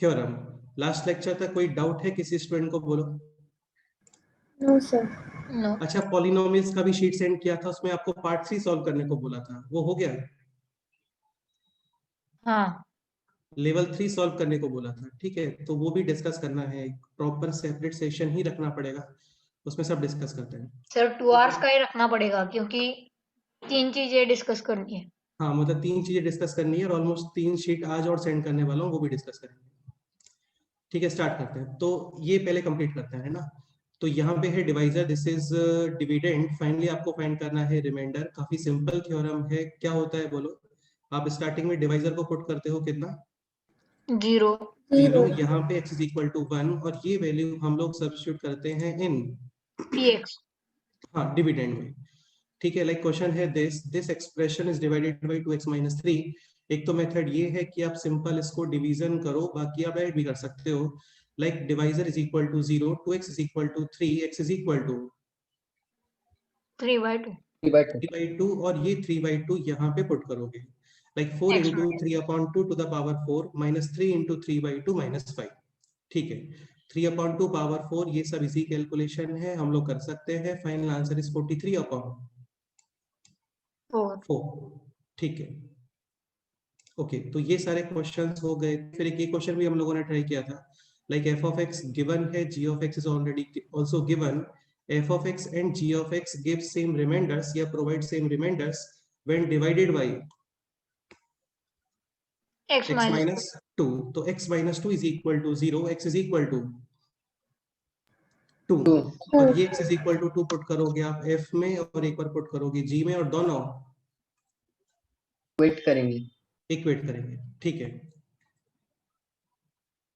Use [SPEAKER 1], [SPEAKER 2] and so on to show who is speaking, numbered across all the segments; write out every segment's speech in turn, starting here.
[SPEAKER 1] Theorem. Last lecture तक कोई doubt है किसी स्टूडेंट को? बोलो।
[SPEAKER 2] No sir.
[SPEAKER 3] नो।
[SPEAKER 1] अच्छा, पॉलिनोमियल्स का भी शीट सेंड किया था, उसमें आपको पार्ट 3 सॉल्व करने को बोला था, वो हो गया?
[SPEAKER 3] हाँ।
[SPEAKER 1] लेवल 3 सॉल्व करने को बोला था, ठीक है, तो वो भी डिस्कस करना है, एक प्रॉपर सेपरेट सेशन ही रखना पड़ेगा, उसमें सब डिस्कस करते हैं।
[SPEAKER 3] सर 2 आवर्स का ही रखना पड़ेगा क्योंकि 3 चीजें डिस्कस करनी है।
[SPEAKER 1] हाँ, मतलब 3 चीजें डिस्कस करनी है और ऑलमोस्ट 3 शीट आज और सेंड करने वाला हूँ, वो भी डिस्कस करेंगे। ठीक है, स्टार्ट करते हैं। तो ये पहले कंप्लीट करते हैं ना। तो यहाँ पे है divisor, this is dividend. Finally आपको फाइंड करना है रिमाइंडर। काफी सिंपल थ्योरम है। क्या होता है बोलो? आप स्टार्टिंग में डिवाइजर को पुट करते हो कितना?
[SPEAKER 3] 0।
[SPEAKER 1] 0। यहाँ पे x इज इक्वल टू 1 और ये वैल्यू हम लोग सब्स्टिट्यूट करते हैं इन
[SPEAKER 3] px।
[SPEAKER 1] हाँ, डिविडेंड में। ठीक है, लाइक क्वेश्चन है this expression is divided by 2x - 3। एक तो मेथड ये है कि आप सिंपल इसको डिवीजन करो, बाकी आप ऐड भी कर सकते हो। Like divisor is equal to 0, 2x is equal to 3, x is equal to
[SPEAKER 3] 3/2।
[SPEAKER 1] 3/2 और ये 3/2 यहाँ पे पुट करोगे। Like 4
[SPEAKER 3] X
[SPEAKER 1] into 3/2 to the power 4 -3 into 3/2 -5। ठीक है, 3/2 पावर 4, ये सब इजी कैलकुलेशन है, हम लोग कर सकते हैं। Final answer is 43/4। ठीक है, ओके, तो ये सारे क्वेश्चंस हो गए। फिर एक क्वेश्चन भी हम लोगों ने ट्राई किया था, like F of X given है, G of X is already also given. F of X and G of X give same remainders या provide same remainders when divided by
[SPEAKER 3] x
[SPEAKER 1] x
[SPEAKER 3] minus
[SPEAKER 1] - 2। तो x - 2 is equal to 0, x is equal to 2 और ये x is equal to 2 put करोगे आप f में और एक बार put करोगे g में, और दोनों
[SPEAKER 4] वेट करेंगे,
[SPEAKER 1] इक्वेट करेंगे। ठीक है,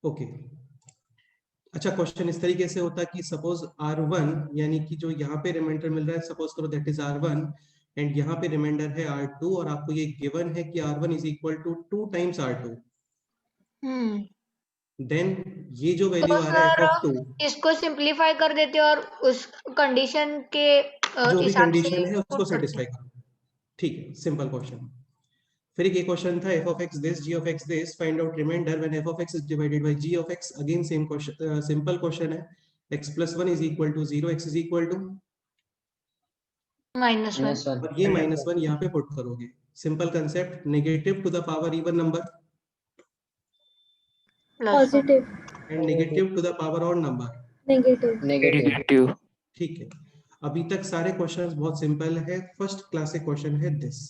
[SPEAKER 1] ओके। अच्छा, क्वेश्चन इस तरीके से होता है कि सपोज R1, यानी कि जो यहाँ पे रिमाइंडर मिल रहा है, सपोज करो दैट इज R1 एंड यहाँ पे रिमाइंडर है R2 और आपको ये गिवन है कि R1 is equal to 2 times R2। Then ये जो
[SPEAKER 3] तो
[SPEAKER 1] वैल्यू आ रहा है f of 2,
[SPEAKER 3] सर इसको सिंपलीफाई कर देते और उस कंडीशन के
[SPEAKER 1] जो भी
[SPEAKER 3] हिसाब से
[SPEAKER 1] कंडीशन है उसको
[SPEAKER 3] पुट करते
[SPEAKER 1] सेटिस्फाई
[SPEAKER 3] हैं।
[SPEAKER 1] करो। ठीक है, सिंपल क्वेश्चन। फिर एक क्वेश्चन था f of x this, g of x this, find out remainder when f of x is divided by g of x। Again same question, simple question है। x + 1 is equal to 0, x is equal to
[SPEAKER 3] -1
[SPEAKER 1] और ये -1 यहाँ पे put करोगे। Simple concept, negative to the power even number
[SPEAKER 3] +1
[SPEAKER 2] positive
[SPEAKER 1] and negative to the power odd number
[SPEAKER 2] negative
[SPEAKER 4] negative.
[SPEAKER 1] ठीक है, अभी तक सारे क्वेश्चंस बहुत सिंपल है। फर्स्ट क्लास क्वेश्चन है दिस,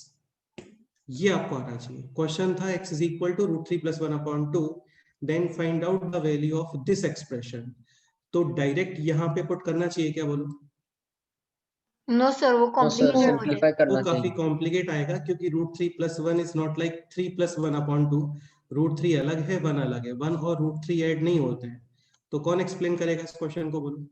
[SPEAKER 1] ये आपको आना चाहिए। क्वेश्चन था x is equal to √3 + 1/2, then find out the value of this expression. तो डायरेक्ट यहाँ पे पुट करना चाहिए क्या? बोलो।
[SPEAKER 3] नो सर, वो
[SPEAKER 4] सर
[SPEAKER 3] कॉम्प्लिकेटेड हो
[SPEAKER 4] सिंपलीफाई
[SPEAKER 3] जाएगा।
[SPEAKER 4] करना
[SPEAKER 1] वो काफी
[SPEAKER 4] चाहिए।
[SPEAKER 1] कॉम्प्लिकेट आएगा क्योंकि √3 + 1 इज नॉट लाइक 3 + 1/2। √3 अलग है, 1 अलग है, 1 और √3 ऐड नहीं होते हैं। तो कौन एक्सप्लेन करेगा इस क्वेश्चन को? बोलो।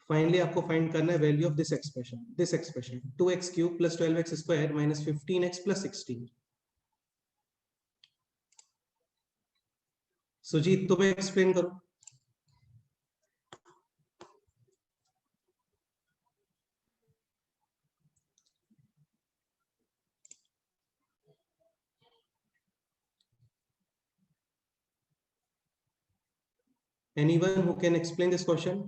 [SPEAKER 1] फाइनली आपको फाइंड करना है value of this expression 2x³ + 12x² - 15x + 16। Sujeet, तुम्हें एक्सप्लेन करो। Anyone who can explain this question?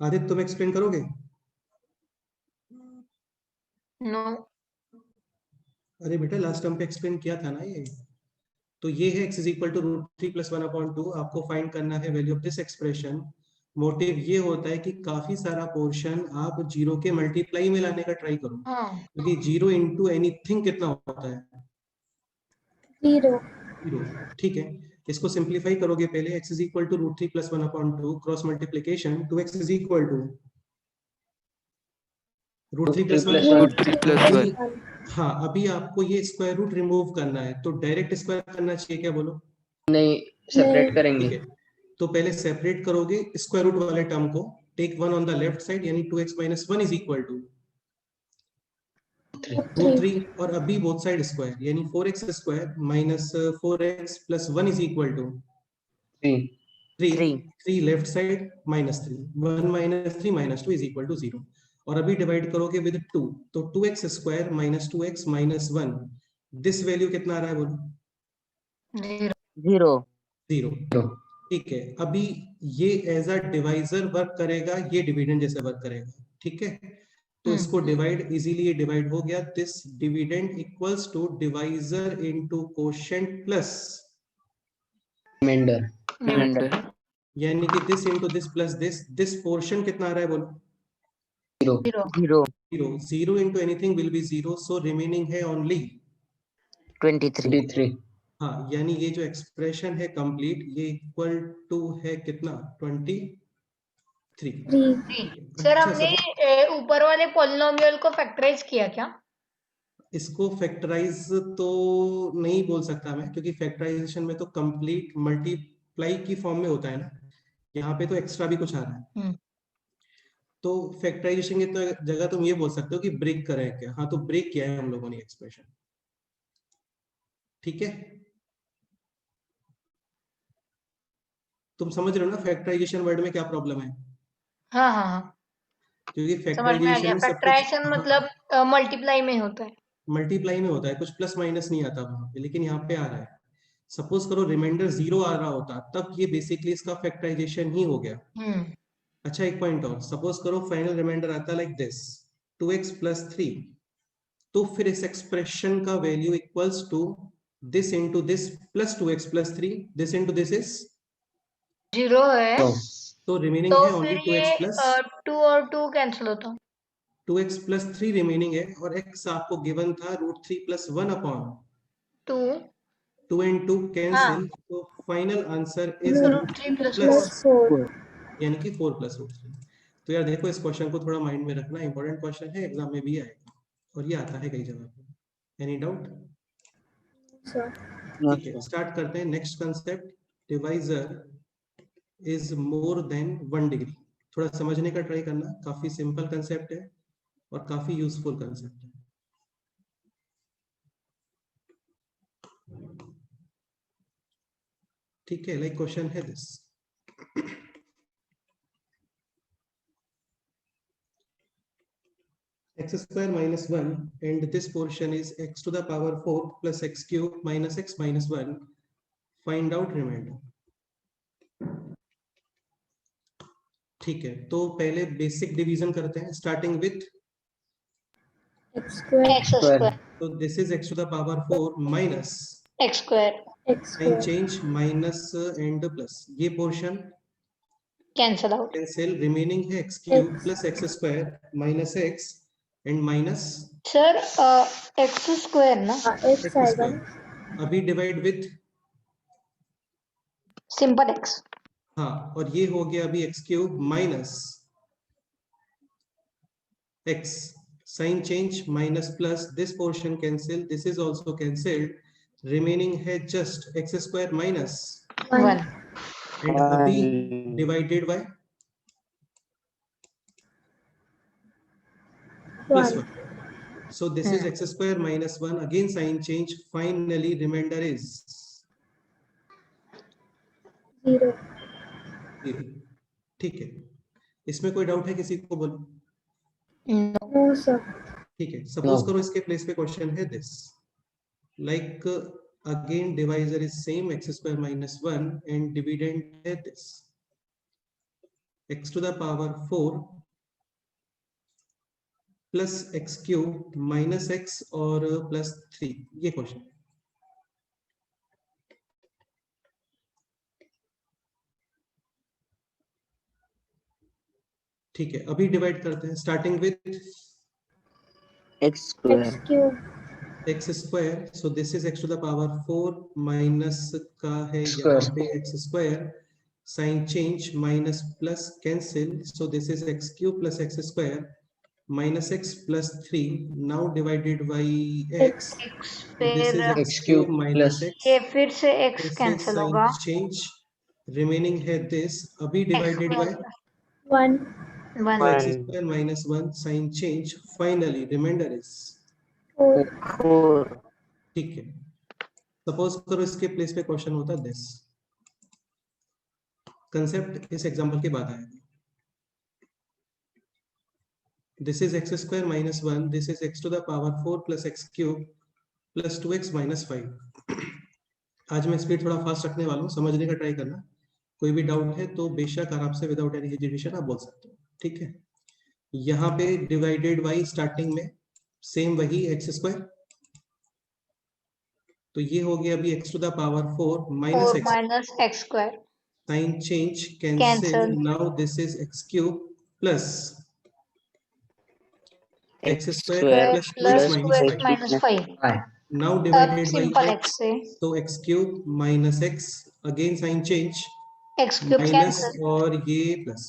[SPEAKER 1] Aditya, तुम एक्सप्लेन करोगे?
[SPEAKER 3] नो।
[SPEAKER 1] अरे बेटा, लास्ट टाइम पे एक्सप्लेन किया था ना ये। तो ये है x इज इक्वल टू √3 + 1/2। आपको फाइंड करना है value of this expression. Motive ये होता है कि काफी सारा पोर्शन आप जीरो के मल्टीप्लाई में लाने का ट्राई करो,
[SPEAKER 3] हाँ।
[SPEAKER 1] क्योंकि 0 इंटू एनीथिंग कितना होता है?
[SPEAKER 2] 0
[SPEAKER 1] 0। ठीक है, इसको सिंप्लीफाई करोगे पहले। x is equal to √3 + 1/2 cross multiplication 2x is equal to √3 + 1।
[SPEAKER 4] √3 + 1।
[SPEAKER 1] हाँ, अभी आपको ये स्क्वायर रूट रिमूव करना है, तो डायरेक्ट स्क्वायर करना चाहिए क्या? बोलो।
[SPEAKER 4] नहीं, सेपरेट करेंगे।
[SPEAKER 1] ठीक है, तो पहले सेपरेट करोगे स्क्वायर रूट वाले टर्म को। Take 1 on the left side, यानी 2x - 1 इज इक्वल टू √3 और अभी बोथ साइड स्क्वायर, यानी 4x² - 4x + 1 is equal to
[SPEAKER 4] 3।
[SPEAKER 1] 3
[SPEAKER 4] 3
[SPEAKER 1] 3 left side -3 1 - 3 - 2 = 0 और अभी डिवाइड करोगे विद 2 तो 2x square - 2x - 1 this value कितना आ रहा है बोलो
[SPEAKER 3] 0
[SPEAKER 4] 0
[SPEAKER 1] 0 ठीक है अभी ये एज अ डिवाइजर वर्क करेगा ये डिविडेंड जैसे वर्क करेगा ठीक है तो इसको डिवाइड इजीली डिवाइड हो गया this dividend equals to divisor into quotient plus
[SPEAKER 4] remainder
[SPEAKER 3] remainder
[SPEAKER 1] यानी कि this into this plus this portion कितना आ रहा है बोलो
[SPEAKER 3] 0
[SPEAKER 4] 0
[SPEAKER 1] 0 0 into anything will be 0 so remaining है only
[SPEAKER 4] 23
[SPEAKER 1] हाँ यानी ये जो एक्सप्रेशन है कंप्लीट ये इक्वल टू है कितना 23
[SPEAKER 2] 3
[SPEAKER 3] सर
[SPEAKER 1] अच्छा
[SPEAKER 3] हमने
[SPEAKER 1] सब
[SPEAKER 3] ऊपर वाले पॉलिनोमियल को फैक्टराइज किया क्या
[SPEAKER 1] इसको फैक्टराइज तो नहीं बोल सकता मैं क्योंकि फैक्टराइजेशन में तो कंप्लीट मल्टीप्लाई की फॉर्म में होता है ना यहाँ पे तो एक्स्ट्रा भी कुछ आ रहा है तो फैक्टराइजेशन की तो जगह तुम ये बोल सकते हो कि ब्रेक करें क्या हाँ तो ब्रेक किया है हम लोगों ने एक्सप्रेशन ठीक है तुम समझ रहे हो ना फैक्टराइजेशन वर्ड में क्या प्रॉब्लम है
[SPEAKER 3] हाँ हाँ हाँ
[SPEAKER 1] क्योंकि
[SPEAKER 3] समझ में आ
[SPEAKER 1] फैक्टराइजेशन
[SPEAKER 3] गया
[SPEAKER 1] में सब कुछ
[SPEAKER 3] फैक्टराइजेशन मतलब मल्टीप्लाई में होता है
[SPEAKER 1] मल्टीप्लाई में होता है कुछ प्लस माइनस नहीं आता वहां पे लेकिन यहाँ पे आ रहा है सपोज करो रिमाइंडर 0 आ रहा होता तब ये बेसिकली इसका फैक्टराइजेशन ही हो गया अच्छा एक पॉइंट और सपोज करो फाइनल रिमाइंडर आता लाइक दिस 2x + 3 तो फिर इस एक्सप्रेशन का value equals to this into this plus 2x + 3 this into this is
[SPEAKER 3] 0 है
[SPEAKER 1] तो रिमेनिंग
[SPEAKER 3] तो
[SPEAKER 1] है
[SPEAKER 3] फिर
[SPEAKER 1] ओनली
[SPEAKER 3] ये
[SPEAKER 1] 2x +
[SPEAKER 3] 2 और 2 कैंसिल होता
[SPEAKER 1] 2x + 3 रिमेनिंग है और x आपको गिवन था √3 + 1 अपॉन
[SPEAKER 3] 2
[SPEAKER 1] 2 and 2
[SPEAKER 3] हाँ
[SPEAKER 1] cancel so final answer is
[SPEAKER 3] √3
[SPEAKER 1] √3
[SPEAKER 3] + 4
[SPEAKER 1] plus
[SPEAKER 2] 4
[SPEAKER 1] यानी कि 4 + √3 तो यार देखो इस क्वेश्चन को थोड़ा माइंड में रखना इंपॉर्टेंट क्वेश्चन है एग्जाम में भी आएगा और ये आता है कई जगह पे एनी डाउट
[SPEAKER 2] sir
[SPEAKER 1] ठीक है स्टार्ट करते हैं next concept divisor is more than 1 degree थोड़ा समझने का ट्राई करना काफी सिंपल कंसेप्ट है और काफी यूजफुल कंसेप्ट है ठीक है लाइक क्वेश्चन है this x square minus 1 and this portion is x to the power 4 plus x cube minus x minus 1 find out remainder ठीक है तो पहले बेसिक डिवीजन करते हैं starting with
[SPEAKER 2] x square
[SPEAKER 3] x square
[SPEAKER 1] तो this is x to the power 4 minus
[SPEAKER 3] x square
[SPEAKER 2] x
[SPEAKER 1] sign
[SPEAKER 2] square
[SPEAKER 1] change minus and plus ये portion
[SPEAKER 3] cancel out
[SPEAKER 1] cancel remaining है x cube
[SPEAKER 2] x
[SPEAKER 1] plus x square minus x and minus
[SPEAKER 3] sir x square ना
[SPEAKER 2] x
[SPEAKER 1] x
[SPEAKER 2] आएगा
[SPEAKER 1] square अभी divide with
[SPEAKER 3] simple x
[SPEAKER 1] हाँ और ये हो गया अभी x cube minus x sign change minus plus this portion cancel this is also cancelled remaining है just x square minus
[SPEAKER 3] 1
[SPEAKER 1] and अभी divided by plus 1 so this is x square minus 1 again sign change finally remainder is
[SPEAKER 2] 0
[SPEAKER 1] 0 ठीक है इसमें कोई doubt है किसी को बोलो
[SPEAKER 2] no sir
[SPEAKER 1] ठीक है सपोज करो इसके प्लेस पे क्वेश्चन है this like again divisor is same x square minus 1 and dividend है this x to the power 4 plus x cube minus x और plus 3 ये क्वेश्चन ठीक है अभी डिवाइड करते हैं starting with
[SPEAKER 4] x square
[SPEAKER 2] x cube
[SPEAKER 1] x square so this is x to the power 4 minus का है
[SPEAKER 4] Square.
[SPEAKER 1] यहाँ पे x square sign change minus plus cancel so this is x cube plus x square minus x plus 3 now divided by x
[SPEAKER 3] x
[SPEAKER 1] so this is
[SPEAKER 3] फिर
[SPEAKER 1] x cube minus
[SPEAKER 4] plus
[SPEAKER 1] x
[SPEAKER 3] ये फिर से x
[SPEAKER 1] this is
[SPEAKER 3] cancel
[SPEAKER 1] sign
[SPEAKER 3] होगा
[SPEAKER 1] change remaining है this अभी
[SPEAKER 3] x
[SPEAKER 1] divided by
[SPEAKER 3] square
[SPEAKER 2] 1
[SPEAKER 3] 1
[SPEAKER 1] so x square minus 1 sign change finally remainder is
[SPEAKER 2] 4
[SPEAKER 4] 4
[SPEAKER 1] ठीक है suppose करो इसके प्लेस पे क्वेश्चन होता दिस कंसेप्ट इस एग्जांपल के बाद आएगा। This is x square minus 1. This is x to the power 4 plus x cube plus 2x minus 5. आज मैं स्पीड थोड़ा फास्ट रखने वाला हूँ, समझने का ट्राई करना। कोई भी डाउट है तो बेशक आराम से विदाउट एनी हेजिटेशन आप बोल सकते हो, ठीक है। यहाँ पे डिवाइडेड बाई स्टार्टिंग में सेम वही एक्स स्क्वायर, तो ये हो गया अभी x to the power 4
[SPEAKER 3] 4
[SPEAKER 1] minus
[SPEAKER 3] minus x square.
[SPEAKER 1] Sign change cancel,
[SPEAKER 3] Cancel.
[SPEAKER 1] Now this is x cube plus x square
[SPEAKER 3] Square
[SPEAKER 1] plus
[SPEAKER 3] plus
[SPEAKER 1] 2x
[SPEAKER 3] 2x
[SPEAKER 1] minus
[SPEAKER 3] minus 5.
[SPEAKER 4] 5.
[SPEAKER 1] Now
[SPEAKER 3] अब
[SPEAKER 1] divided by
[SPEAKER 3] simple
[SPEAKER 1] x,
[SPEAKER 3] x से
[SPEAKER 1] तो x cube minus x, again sign change,
[SPEAKER 3] x cube
[SPEAKER 1] minus
[SPEAKER 3] cancel.
[SPEAKER 1] और ये plus,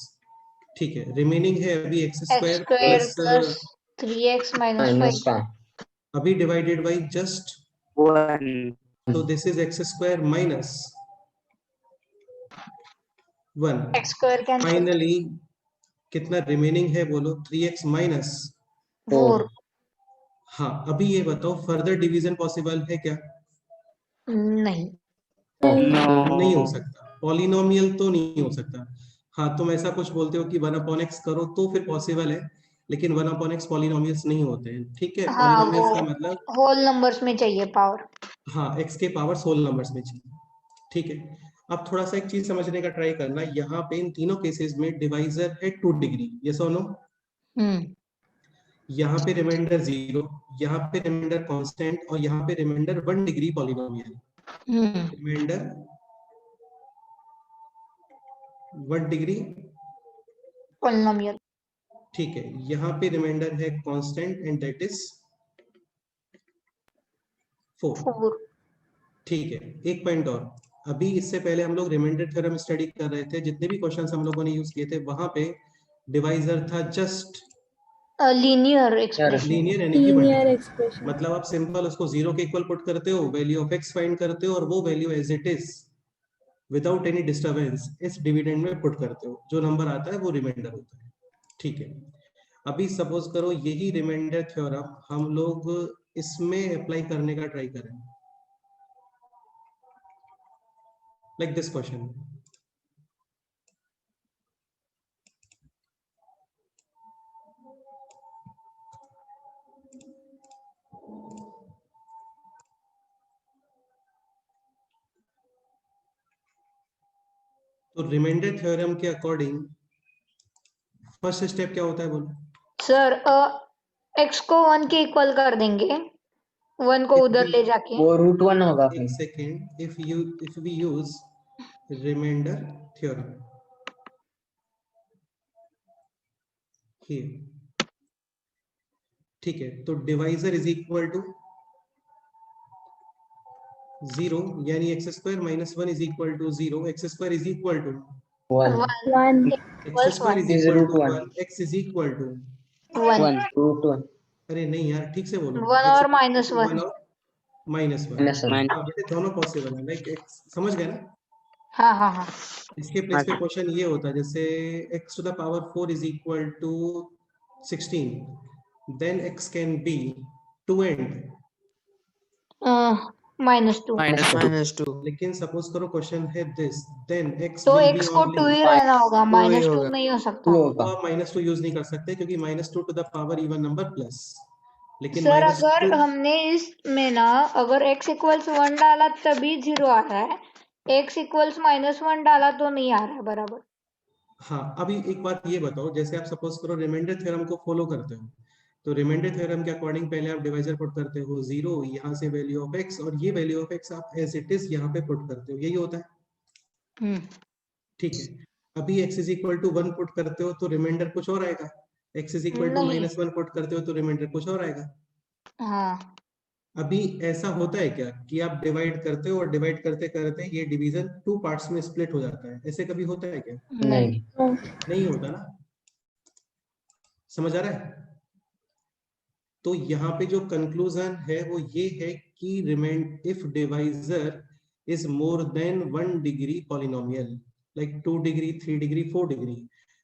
[SPEAKER 1] ठीक है। Remaining है अभी x
[SPEAKER 3] x
[SPEAKER 1] square
[SPEAKER 3] square
[SPEAKER 1] plus
[SPEAKER 3] plus 3x minus 5.
[SPEAKER 4] Minus 5.
[SPEAKER 1] अभी डिवाइडेड बाई जस्ट,
[SPEAKER 4] 1.
[SPEAKER 1] तो this is x square minus 1।
[SPEAKER 3] x square cancel.
[SPEAKER 1] Finally कितना remaining है बोलो, 3x माइनस
[SPEAKER 3] 4.
[SPEAKER 1] हाँ। अभी ये बताओ फर्दर डिवीजन पॉसिबल है क्या?
[SPEAKER 3] नहीं.
[SPEAKER 1] नहीं हो सकता, पॉलिनोमियल तो नहीं हो सकता। हाँ, तुम ऐसा कुछ बोलते हो कि 1/x करो तो फिर पॉसिबल है, लेकिन 1/x पॉलिनोमियल्स नहीं होते हैं, ठीक है।
[SPEAKER 3] हाँ,
[SPEAKER 1] पॉलिनोमियल्स
[SPEAKER 3] वो
[SPEAKER 1] का मतलब
[SPEAKER 3] होल नंबर्स में चाहिए पावर.
[SPEAKER 1] हाँ, x के पावर होल नंबर्स में चाहिए, ठीक है। अब थोड़ा सा एक चीज समझने का ट्राई करना, यहाँ पे इन तीनों केसेस में डिवाइजर है 2 डिग्री, यस और नो? यहाँ पे रिमाइंडर 0, यहाँ पे रिमाइंडर कांस्टेंट और यहाँ पे remainder 1 degree polynomial. Remainder 1 degree
[SPEAKER 3] polynomial.
[SPEAKER 1] ठीक है। यहाँ पे रिमाइंडर है कांस्टेंट एंड दैट इज 4, ठीक है। एक पॉइंट और, अभी इससे पहले हम लोग रिमाइंडर थ्योरम स्टडी कर रहे थे, जितने भी क्वेश्चंस हम लोगों ने यूज किए थे वहां पे डिवाइजर था जस्ट
[SPEAKER 3] लीनियर एक्सप्रेशन.
[SPEAKER 1] लीनियर यानी कि
[SPEAKER 2] लीनियर
[SPEAKER 1] मल्टीपल,
[SPEAKER 2] एक्सप्रेशन,
[SPEAKER 1] मतलब आप सिंपल उसको 0 के इक्वल पुट करते हो, वैल्यू ऑफ x फाइंड करते हो और वो value as it is without any disturbance इस डिविडेंड में पुट करते हो, जो नंबर आता है वो रिमाइंडर होता है, ठीक है। अभी सपोज करो यही रिमाइंडर थ्योरम हम लोग इसमें अप्लाई करने का ट्राई करें, लाइक दिस क्वेश्चन। तो रिमाइंडर थ्योरम के अकॉर्डिंग फर्स्ट स्टेप क्या होता है बोलो?
[SPEAKER 3] सर x को 1 के इक्वल कर देंगे, 1 को उधर ले जाके.
[SPEAKER 4] वो √1 होगा
[SPEAKER 1] एक
[SPEAKER 4] फिर.
[SPEAKER 1] Second, if we use remainder theorem here, ठीक है, तो डिवाइजर इज इक्वल टू 0, यानी x square minus 1 is equal to 0, x square is equal to
[SPEAKER 4] 1.
[SPEAKER 2] 1,
[SPEAKER 1] x square is
[SPEAKER 4] is
[SPEAKER 1] equal to
[SPEAKER 4] √1.
[SPEAKER 1] 1, x is equal to
[SPEAKER 3] 1
[SPEAKER 4] √1.
[SPEAKER 1] अरे नहीं यार, ठीक से बोलो।
[SPEAKER 3] 1 और माइनस 1.
[SPEAKER 1] 1 और माइनस 1,
[SPEAKER 4] Minus 1.
[SPEAKER 1] हाँ बेटे दोनों पॉसिबल है, लाइक समझ गए ना?
[SPEAKER 3] हाँ हाँ हाँ.
[SPEAKER 1] इसके प्लेस पे क्वेश्चन ये होता है, जैसे x to the power 4 is equal to 16, then x can be 2 and
[SPEAKER 3] -2.
[SPEAKER 5] -2
[SPEAKER 1] लेकिन सपोज करो क्वेश्चन है दिस, देन x
[SPEAKER 3] तो
[SPEAKER 1] विल
[SPEAKER 3] x
[SPEAKER 1] बी
[SPEAKER 3] को
[SPEAKER 1] ओनली
[SPEAKER 3] 2 ही रहना होगा,2
[SPEAKER 5] ही
[SPEAKER 3] -2
[SPEAKER 5] होगा.
[SPEAKER 3] नहीं हो
[SPEAKER 4] 2
[SPEAKER 3] सकता.
[SPEAKER 4] होगा.
[SPEAKER 1] आप -2 यूज नहीं कर सकते क्योंकि -2 to the power even number plus, लेकिन
[SPEAKER 3] सर
[SPEAKER 1] -2
[SPEAKER 3] अगर हमने इसमें ना अगर x इक्वल्स 1 डाला तभी 0 आ रहा है, x इक्वल्स -1 डाला तो नहीं आ रहा है बराबर.
[SPEAKER 1] हाँ। अभी एक बात ये बताओ, जैसे आप सपोज करो रिमाइंडर थ्योरम को फॉलो करते हो, तो रिमाइंडर थ्योरम के अकॉर्डिंग पहले आप डिवाइजर पुट करते हो 0, यहाँ से वैल्यू ऑफ x और ये वैल्यू ऑफ x आप एज इट इज यहाँ पे पुट करते हो, यही होता है, ठीक है। अभी x is equal to 1 put करते हो तो रिमाइंडर कुछ और आएगा, x इज इक्वल टू
[SPEAKER 3] नहीं.
[SPEAKER 1] -1 पुट करते हो तो रिमाइंडर कुछ और आएगा।
[SPEAKER 3] हाँ.
[SPEAKER 1] अभी ऐसा होता है क्या कि आप डिवाइड करते हो और डिवाइड करते करते ये डिवीजन 2 पार्ट्स में स्प्लिट हो जाता है, ऐसे कभी होता है क्या?
[SPEAKER 4] नहीं.
[SPEAKER 1] नहीं होता ना, समझ आ रहा है? तो यहाँ पे जो कंक्लूजन है वो ये है कि remind if divisor is more than 1 degree polynomial, like 2 degree 3 degree 4 degree,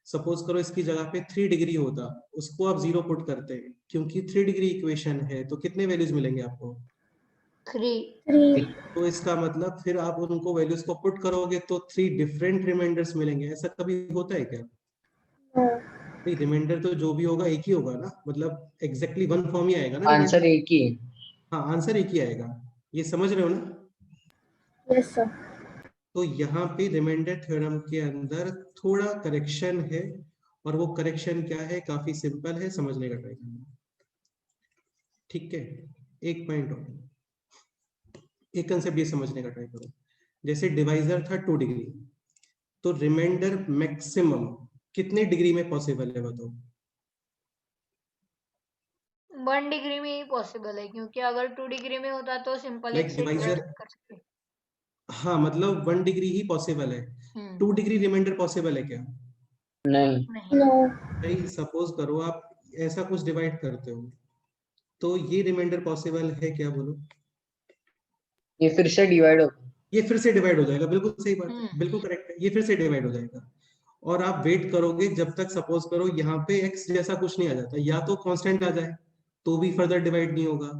[SPEAKER 1] suppose करो इसकी जगह पे 3 डिग्री होता, उसको आप 0 पुट करते हैं, क्योंकि 3 डिग्री इक्वेशन है तो कितने वैल्यूज मिलेंगे आपको?
[SPEAKER 3] 3
[SPEAKER 2] 3
[SPEAKER 1] तो इसका मतलब फिर आप उनको वैल्यूज को पुट करोगे तो 3 डिफरेंट रिमाइंडर्स मिलेंगे। ऐसा कभी होता है क्या?
[SPEAKER 2] no
[SPEAKER 1] नहीं, रिमाइंडर तो जो भी होगा एक ही होगा ना, मतलब एग्जैक्टली वन फॉर्म ही आएगा ना
[SPEAKER 4] आंसर
[SPEAKER 1] रिमाइंडर।
[SPEAKER 4] एक ही है।
[SPEAKER 1] हाँ, आंसर एक ही आएगा, ये समझ रहे हो ना?
[SPEAKER 2] yes sir
[SPEAKER 1] तो यहाँ पे रिमाइंडर थ्योरम के अंदर थोड़ा करेक्शन है, और वो करेक्शन क्या है, काफी सिंपल है, समझने का ट्राई करना। ठीक है, एक पॉइंट और, एक कंसेप्ट ये समझने का ट्राई करो। जैसे डिवाइजर था 2 डिग्री, तो रिमाइंडर मैक्सिमम कितने डिग्री में पॉसिबल है बताओ?
[SPEAKER 3] 1 डिग्री में ही पॉसिबल है, क्योंकि अगर 2 डिग्री में होता तो सिंपल
[SPEAKER 1] लाइक
[SPEAKER 3] एक से
[SPEAKER 1] डिवाइजर,
[SPEAKER 3] डिवाइड कर सकते।
[SPEAKER 1] हाँ मतलब 1 डिग्री ही पॉसिबल है। 2 डिग्री रिमाइंडर पॉसिबल है क्या?
[SPEAKER 4] नहीं।
[SPEAKER 3] नहीं।
[SPEAKER 2] no
[SPEAKER 1] भाई सपोज करो आप ऐसा कुछ डिवाइड करते हो, तो ये रिमाइंडर पॉसिबल है क्या, बोलो?
[SPEAKER 4] ये फिर से डिवाइड हो।
[SPEAKER 1] ये फिर से डिवाइड हो जाएगा, बिल्कुल सही बात है,
[SPEAKER 3] हम्म।
[SPEAKER 1] बिल्कुल करेक्ट है, ये फिर से डिवाइड हो जाएगा। और आप वेट करोगे जब तक, सपोज करो यहाँ पे x जैसा कुछ नहीं आ जाता, या तो कांस्टेंट आ जाए तो भी फर्दर डिवाइड नहीं होगा,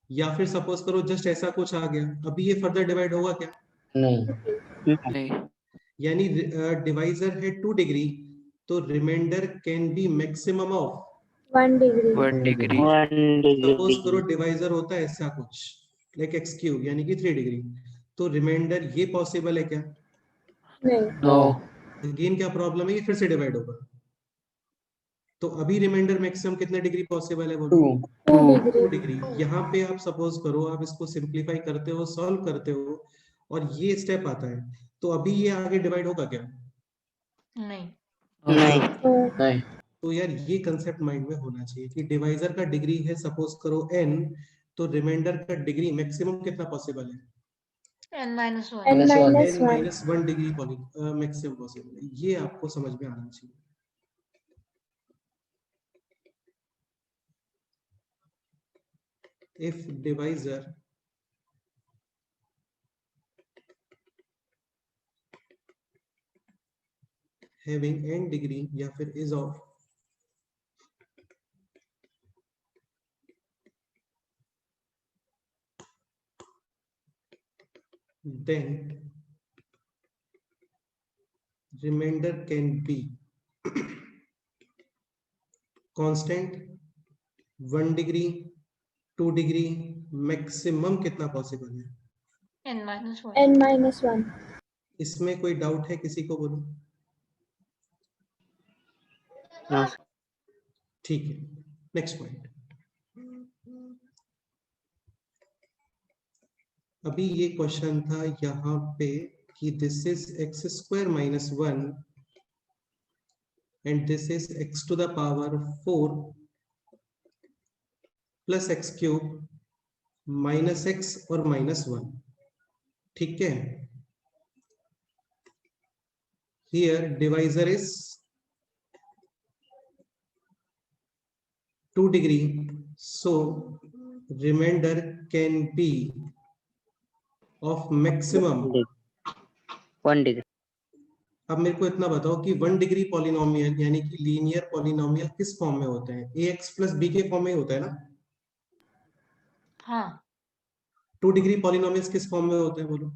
[SPEAKER 1] या फिर सपोज करो जस्ट ऐसा कुछ आ गया, अभी ये फर्दर डिवाइड होगा क्या?
[SPEAKER 4] नहीं।
[SPEAKER 5] नहीं।
[SPEAKER 1] यानी डिवाइजर है 2 डिग्री, तो remainder can be maximum of
[SPEAKER 2] 1 degree
[SPEAKER 5] 1 degree.
[SPEAKER 1] Suppose करो डिवाइजर होता है ऐसा कुछ, लाइक एक्स क्यूब यानी कि 3 डिग्री, तो रिमाइंडर ये पॉसिबल है क्या?
[SPEAKER 2] नहीं
[SPEAKER 5] नो।
[SPEAKER 1] अगेन क्या प्रॉब्लम है, ये फिर से डिवाइड होगा, तो अभी रिमाइंडर मैक्सिमम कितने डिग्री पॉसिबल है बोलो?
[SPEAKER 2] 2
[SPEAKER 5] 2
[SPEAKER 2] degree
[SPEAKER 1] 2 डिग्री। यहाँ पे आप सपोज करो आप इसको सिंप्लीफाई करते हो, सॉल्व करते हो, और ये स्टेप आता है, तो अभी ये आगे डिवाइड होगा क्या?
[SPEAKER 3] नहीं।
[SPEAKER 4] नहीं।
[SPEAKER 2] no
[SPEAKER 4] नहीं।
[SPEAKER 1] तो यार ये कंसेप्ट माइंड में होना चाहिए कि डिवाइजर का डिग्री है सपोज करो n, तो रिमाइंडर का डिग्री मैक्सिमम कितना पॉसिबल है?
[SPEAKER 3] n minus 1।
[SPEAKER 2] n
[SPEAKER 4] -1।
[SPEAKER 2] minus
[SPEAKER 1] n
[SPEAKER 2] 1
[SPEAKER 1] minus 1 degree maximum possible है, ये आपको समझ में आना चाहिए। If divisor having n degree या फिर is of then remainder can be constant 1 degree 2 degree, maximum कितना पॉसिबल है?
[SPEAKER 3] n minus 1।
[SPEAKER 2] n minus 1
[SPEAKER 1] इसमें कोई डाउट है किसी को, बोलो?
[SPEAKER 5] नो।
[SPEAKER 1] ठीक है, नेक्स्ट पॉइंट। अभी ये क्वेश्चन था यहाँ पे कि this is x square minus 1 and this is x to the power 4 plus x cube minus x और माइनस 1। ठीक है, here divisor is 2 degree, so remainder can be of maximum।
[SPEAKER 4] 1 degree.
[SPEAKER 1] अब मेरे को इतना बताओ कि 1 डिग्री पॉलिनोमियल यानी कि लीनियर पॉलिनोमियल किस फॉर्म में होते हैं? ax प्लस b के फॉर्म में होता है ना?
[SPEAKER 3] हाँ।
[SPEAKER 1] 2 डिग्री पॉलिनोमियल्स किस फॉर्म में होते हैं बोलो?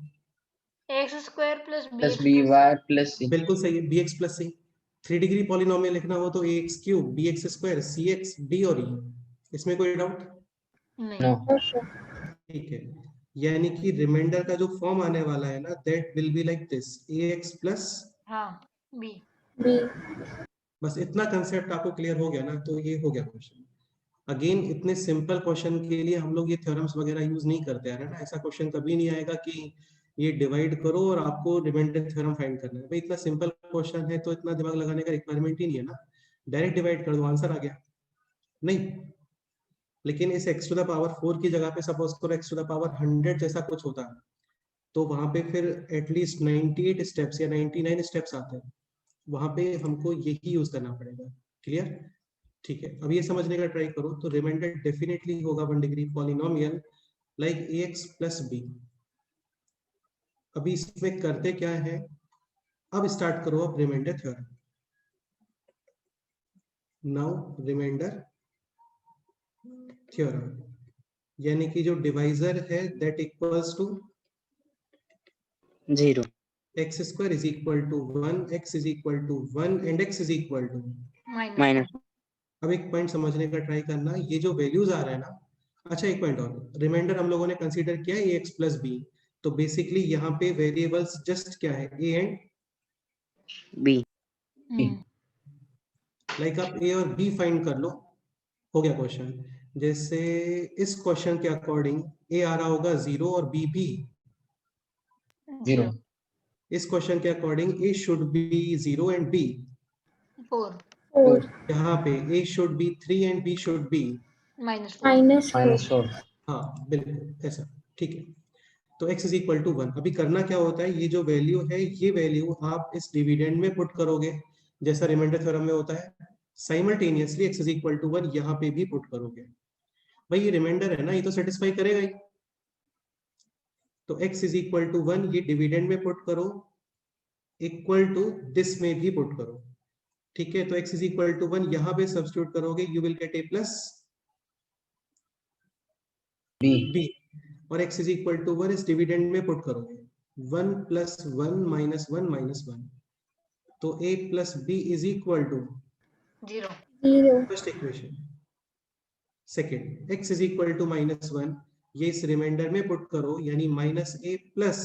[SPEAKER 3] x square plus
[SPEAKER 4] plus
[SPEAKER 3] bx
[SPEAKER 4] b
[SPEAKER 3] plus
[SPEAKER 4] y plus c.
[SPEAKER 1] बिल्कुल सही है, bx plus c। 3 degree polynomial लिखना हो तो ax cube bx square cx d और e, इसमें कोई डाउट?
[SPEAKER 3] नहीं।
[SPEAKER 4] नो।
[SPEAKER 2] no sir
[SPEAKER 1] ठीक है, यानी कि रिमाइंडर का जो फॉर्म आने वाला है ना, that will be like this ax plus,
[SPEAKER 3] हाँ b।
[SPEAKER 2] b
[SPEAKER 1] बस इतना कंसेप्ट आपको क्लियर हो गया ना, तो ये हो गया क्वेश्चन। अगेन इतने सिंपल क्वेश्चन के लिए हम लोग ये थ्योरम्स वगैरह यूज नहीं करते हैं ना, ऐसा क्वेश्चन कभी नहीं आएगा कि ये डिवाइड करो और आपको रिमाइंडर थ्योरम फाइंड करना है। भाई इतना सिंपल क्वेश्चन है तो इतना दिमाग लगाने का रिक्वायरमेंट ही नहीं है ना, डायरेक्ट डिवाइड कर दो आंसर आ गया। नहीं, लेकिन इस x टू द पावर 4 की जगह पे सपोज करो x टू द पावर 100 जैसा कुछ होता है, तो वहां पे फिर एटलीस्ट 98 स्टेप्स या 99 स्टेप्स आते हैं, वहां पे हमको यही यूज करना पड़ेगा। क्लियर? ठीक है, अब ये समझने का ट्राई करो, तो रिमाइंडर डेफिनेटली होगा 1 degree polynomial like ax plus b। अभी इसमें करते क्या है, अब स्टार्ट करो अब remainder theorem. Now remainder theorem, यानी कि जो डिवाइजर है that equals to
[SPEAKER 4] 0
[SPEAKER 1] x square is equal to 1, x is equal to 1 and x is equal to।
[SPEAKER 4] Minus
[SPEAKER 1] अब एक पॉइंट समझने का ट्राई करना, ये जो वैल्यूज आ रहा है ना, अच्छा एक पॉइंट और, रिमाइंडर हम लोगों ने कंसीडर किया है ax प्लस बी, तो बेसिकली यहाँ पे वेरिएबल्स जस्ट क्या है, a एंड
[SPEAKER 4] b
[SPEAKER 1] लाइक आप a और b फाइंड कर लो, हो गया क्वेश्चन। जैसे इस क्वेश्चन के अकॉर्डिंग a आ रहा होगा 0 और b भी
[SPEAKER 3] 0
[SPEAKER 1] इस क्वेश्चन के according a should be 0 and b
[SPEAKER 3] 4
[SPEAKER 2] 4
[SPEAKER 1] यहाँ पे a should be 3 and b should be
[SPEAKER 2] -4
[SPEAKER 1] हाँ बिल्कुल ऐसा, ठीक है। तो x इज इक्वल टू 1, अभी करना क्या होता है, ये जो वैल्यू है ये वैल्यू आप इस डिविडेंड में पुट करोगे जैसा रिमाइंडर थ्योरम में होता है, simultaneously x is equal to 1 यहाँ पे भी पुट करोगे। भाई ये रिमाइंडर है ना, ये तो सेटिस्फाई करेगा ही, तो x इज इक्वल टू 1 ये डिविडेंड में पुट करो, इक्वल टू दिस में भी पुट करो, ठीक है। तो x इज इक्वल टू 1 यहाँ पे सब्स्टिट्यूट करोगे, you will get a plus b, और x इज इक्वल टू 1 इस डिविडेंड में पुट करोगे, 1 प्लस 1 माइनस 1 माइनस 1, तो a plus b is equal to
[SPEAKER 3] 0
[SPEAKER 1] first equation. Second, x is equal to -1, ये इस रिमाइंडर में पुट करो, यानी माइनस a प्लस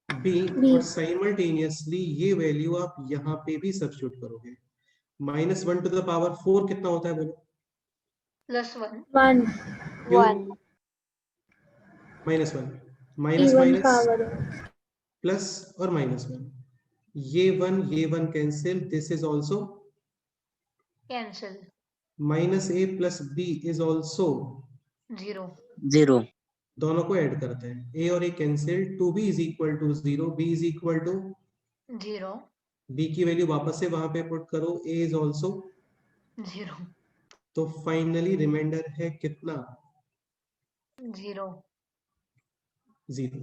[SPEAKER 1] b, और साइमल्टेनियसली ये वैल्यू आप यहाँ पे भी सब्स्टिट्यूट करोगे। -1 टू द पावर 4 कितना होता है बोलो?
[SPEAKER 3] +1
[SPEAKER 2] 1
[SPEAKER 1] क्यों?
[SPEAKER 3] 1
[SPEAKER 1] -1 minus
[SPEAKER 2] even
[SPEAKER 1] minus
[SPEAKER 2] power
[SPEAKER 1] plus और -1, ये 1 cancel, this is also
[SPEAKER 3] cancel
[SPEAKER 1] -a plus b is also
[SPEAKER 3] 0
[SPEAKER 4] 0
[SPEAKER 1] दोनों को ऐड करते हैं, a और a cancel, 2b is equal to 0, b is equal to
[SPEAKER 3] 0
[SPEAKER 1] b की वैल्यू वापस से वहां पे पुट करो, a इज ऑल्सो
[SPEAKER 3] 0
[SPEAKER 1] तो फाइनली रिमाइंडर है कितना?
[SPEAKER 3] 0
[SPEAKER 1] 0।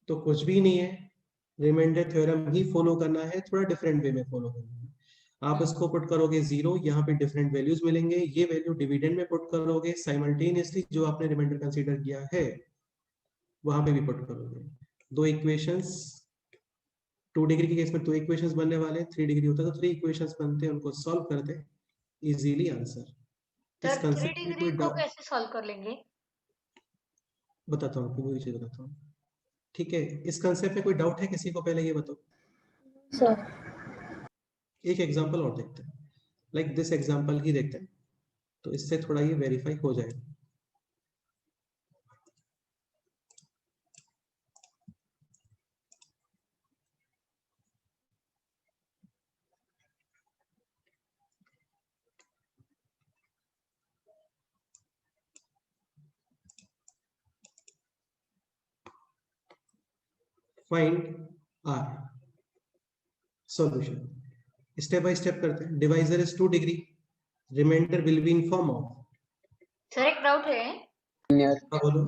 [SPEAKER 1] तो कुछ भी नहीं है, रिमाइंडर थ्योरम ही फॉलो करना है, थोड़ा डिफरेंट वे में फॉलो करना है। आप इसको पुट करोगे 0, यहाँ पे डिफरेंट वैल्यूज मिलेंगे, ये वैल्यू डिविडेंड में पुट करोगे, साइमल्टेनियसली जो आपने रिमाइंडर कंसीडर किया है वहां पे भी पुट करोगे। दो इक्वेशंस, 2 डिग्री के केस में 2 इक्वेशंस बनने वाले, 3 डिग्री होता है तो 3 इक्वेशंस बनते हैं, उनको सॉल्व करते इजीली आंसर। इस
[SPEAKER 3] सर 3
[SPEAKER 1] कंसेप्ट में
[SPEAKER 3] डिग्री
[SPEAKER 1] कोई
[SPEAKER 3] को
[SPEAKER 1] डाउट?
[SPEAKER 3] कैसे सॉल्व कर लेंगे?
[SPEAKER 1] बताता हूँ आपको, वही चीज बताता हूँ, ठीक है। इस कंसेप्ट में कोई डाउट है किसी को? पहले ये बताओ।
[SPEAKER 2] sir
[SPEAKER 1] एक एग्जांपल और देखते हैं, लाइक दिस एग्जांपल ही देखते हैं, तो इससे थोड़ा ये वेरीफाई हो जाएगा। Find our solution, step by step करते हैं। Divisor is 2 degree, remainder will be in form of,
[SPEAKER 3] sir एक डाउट है,
[SPEAKER 1] हाँ बोलो।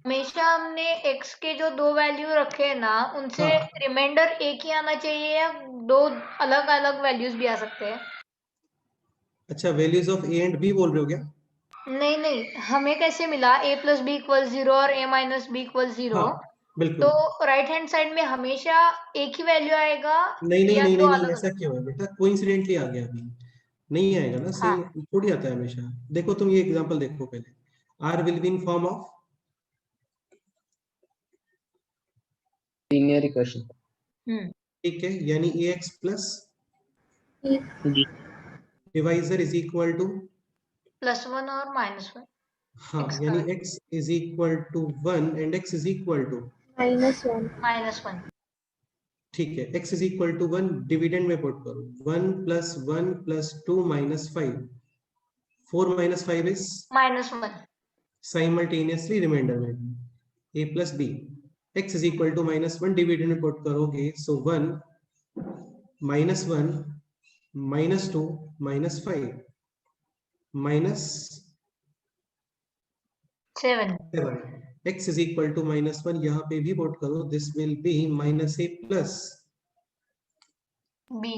[SPEAKER 3] हमेशा हमने x के जो 2 वैल्यू रखे हैं ना, उनसे
[SPEAKER 1] हाँ।
[SPEAKER 3] रिमाइंडर एक ही आना चाहिए या 2 अलग अलग वैल्यूज भी आ सकते हैं?
[SPEAKER 1] अच्छा, values of a and b बोल रहे हो क्या?
[SPEAKER 3] नहीं, हमें कैसे मिला a प्लस बी इक्वल 0 और a माइनस बी इक्वल 0?
[SPEAKER 1] हाँ बिल्कुल।
[SPEAKER 3] तो राइट हैंड साइड में हमेशा एक ही वैल्यू आएगा
[SPEAKER 1] नहीं नहीं
[SPEAKER 3] या
[SPEAKER 1] नहीं
[SPEAKER 3] दो
[SPEAKER 1] नहीं,
[SPEAKER 3] अलग
[SPEAKER 1] ऐसा
[SPEAKER 3] अलग?
[SPEAKER 1] क्यों है बेटा, कोइंसिडेंटली आ गया, अभी नहीं आएगा ना,
[SPEAKER 3] हाँ।
[SPEAKER 1] सेम थोड़ी आता है हमेशा। देखो तुम ये एग्जांपल देखो पहले, r will be in form of
[SPEAKER 4] linear equation,
[SPEAKER 1] ठीक है, यानी ax plus
[SPEAKER 4] b
[SPEAKER 1] divisor is equal to,
[SPEAKER 3] +1 और -1
[SPEAKER 1] हाँ
[SPEAKER 3] x
[SPEAKER 1] यानी
[SPEAKER 3] का
[SPEAKER 1] x is equal to 1 and x is equal to
[SPEAKER 2] -1
[SPEAKER 3] -1
[SPEAKER 1] ठीक है, x is equal to 1 dividend में पुट करो, 1 plus 1 plus 2 minus 5, 4 minus 5 is
[SPEAKER 3] -1
[SPEAKER 1] simultaneously remainder में a plus b, x is equal to -1 dividend में put करोगे, सो 1 -1 -2 -5
[SPEAKER 3] 7
[SPEAKER 1] -7, x is equal to -1 यहाँ पे भी पुट करो, this will B -a plus
[SPEAKER 3] b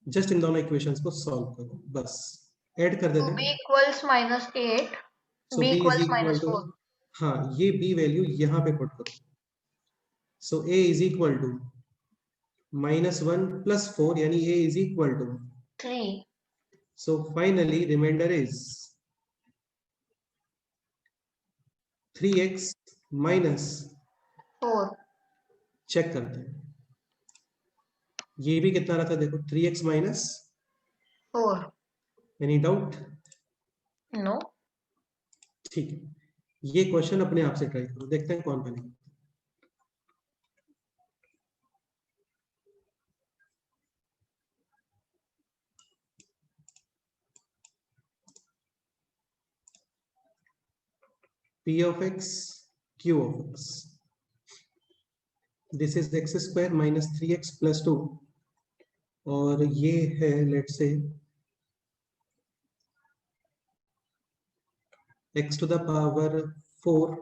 [SPEAKER 1] just in दोनों इक्वेशंस को सॉल्व करो बस, ऐड कर देते
[SPEAKER 3] b
[SPEAKER 1] हैं।
[SPEAKER 3] equals -8,
[SPEAKER 1] so
[SPEAKER 3] b
[SPEAKER 1] b is
[SPEAKER 3] equals
[SPEAKER 1] equal to,
[SPEAKER 3] -4.
[SPEAKER 1] हाँ ये b वैल्यू यहाँ पे पुट करो। So a is equal to -1 + 4 यानी a is equal to
[SPEAKER 3] 3.
[SPEAKER 1] So finally remainder is 3x minus,
[SPEAKER 3] 4.
[SPEAKER 1] Check करते हैं ये भी कितना रहा था, देखो 3x minus,
[SPEAKER 3] 4.
[SPEAKER 1] Any doubt?
[SPEAKER 3] No.
[SPEAKER 1] ठीक है, ये क्वेश्चन अपने आप से ट्राई करो, देखते हैं कौन बनेगा। p of x q of x, this is x² minus 3x + 2 और ये है let's say x to the power 4।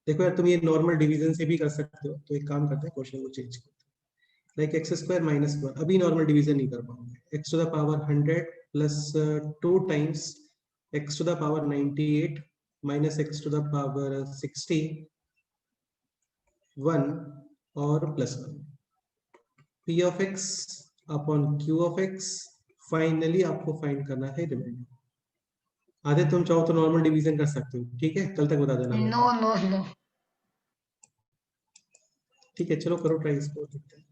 [SPEAKER 1] देखो यार तुम ये नॉर्मल डिवीजन से भी कर सकते हो, तो एक काम करते हैं क्वेश्चन को चेंज करते हैं, लाइक x² माइनस 1, अभी नॉर्मल डिवीजन नहीं कर पाओगे, x to the power 100 + 2 times x to the power 98 minus x to the power 61 और +1, p of x upon q of x। Finally आपको फाइंड करना है रिमाइंडर। आधे तुम चाहो तो नॉर्मल डिवीजन कर सकते हो, ठीक है, कल तक बता देना।
[SPEAKER 3] No, no, no.
[SPEAKER 1] ठीक है चलो करो ट्राई, इसको देखते हैं।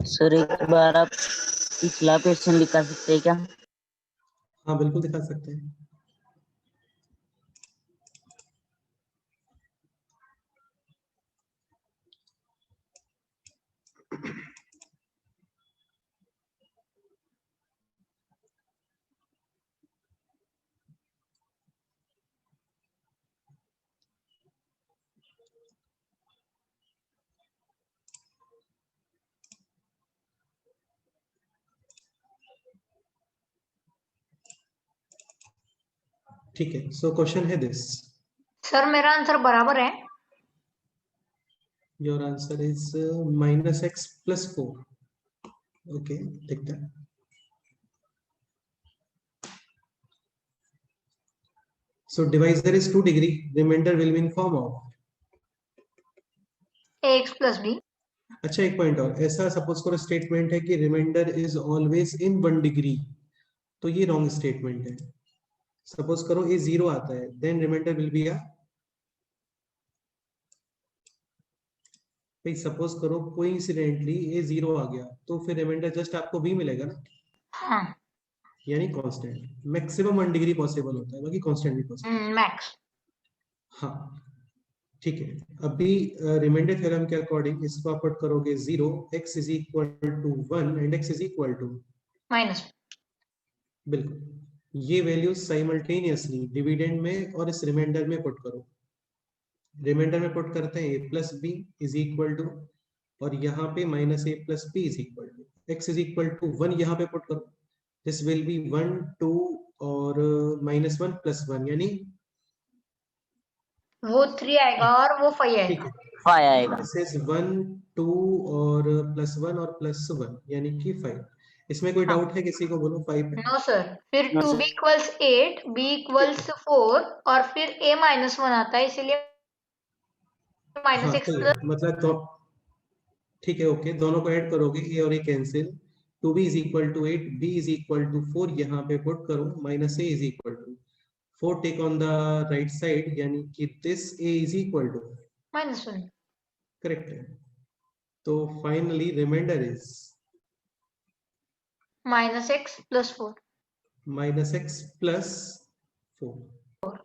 [SPEAKER 4] सर एक बार आप पिछला क्वेश्चन दिखा सकते हैं क्या?
[SPEAKER 1] हाँ बिल्कुल दिखा सकते हैं। ठीक है, सो क्वेश्चन है दिस,
[SPEAKER 3] सर मेरा आंसर बराबर है।
[SPEAKER 1] Your answer is -x + 4। Okay देखते हैं। So divisor is 2 degree, remainder will be in form of,
[SPEAKER 3] ax + b.
[SPEAKER 1] अच्छा एक पॉइंट और, ऐसा सपोज करो स्टेटमेंट है कि remainder is always in 1 degree, तो ये रॉन्ग स्टेटमेंट है। सपोज करो ए 0 आता है, देन रिमाइंडर विल बी भाई सपोज करो कोइंसिडेंटली ए 0 आ गया, तो फिर रिमाइंडर जस्ट आपको b मिलेगा ना,
[SPEAKER 3] हाँ.
[SPEAKER 1] यानी कांस्टेंट। मैक्सिमम 1 डिग्री पॉसिबल होता है, बाकी कांस्टेंट भी पॉसिबल।
[SPEAKER 3] मैक्स.
[SPEAKER 1] हाँ ठीक है, अभी रिमाइंडर थ्योरम के अकॉर्डिंग इसको आप पुट करोगे 0, x is equal to 1 and x is equal to
[SPEAKER 3] minus.
[SPEAKER 1] बिल्कुल ये वैल्यूज साइमल्टेनियसली डिविडेंड में और इस रिमाइंडर में पुट करो। रिमाइंडर में पुट करते हैं a + b is equal to, और यहाँ पे -a + b is equal to x is equal to 1, यहाँ पे पुट करो, दिस विल बी 1 2 और -1 + 1 यानी
[SPEAKER 3] वो 3 आएगा और वो 5
[SPEAKER 1] ठीक
[SPEAKER 3] आएगा.
[SPEAKER 1] है,
[SPEAKER 4] 5 आएगा।
[SPEAKER 1] दिस इज 1 2 और +1 और +1 यानी कि 5। इसमें कोई
[SPEAKER 3] हाँ.
[SPEAKER 1] डाउट है किसी को, बोलो 5 है।
[SPEAKER 3] No sir. फिर
[SPEAKER 4] No,
[SPEAKER 3] 2b
[SPEAKER 4] sir.
[SPEAKER 3] = 8, b = 4 और फिर a - 1 आता है, इसीलिए
[SPEAKER 1] हाँ
[SPEAKER 3] -x
[SPEAKER 1] तो
[SPEAKER 3] +
[SPEAKER 1] मतलब तो ठीक है, ओके दोनों को ऐड करोगे, ए और a cancel, two b is equal to 8, b is equal to 4 यहाँ पे पुट करो, minus a is equal to 4 take on the right side, यानी कि this a is equal to
[SPEAKER 3] -1
[SPEAKER 1] correct है। तो finally remainder is
[SPEAKER 3] -x + 4
[SPEAKER 1] -x + 4।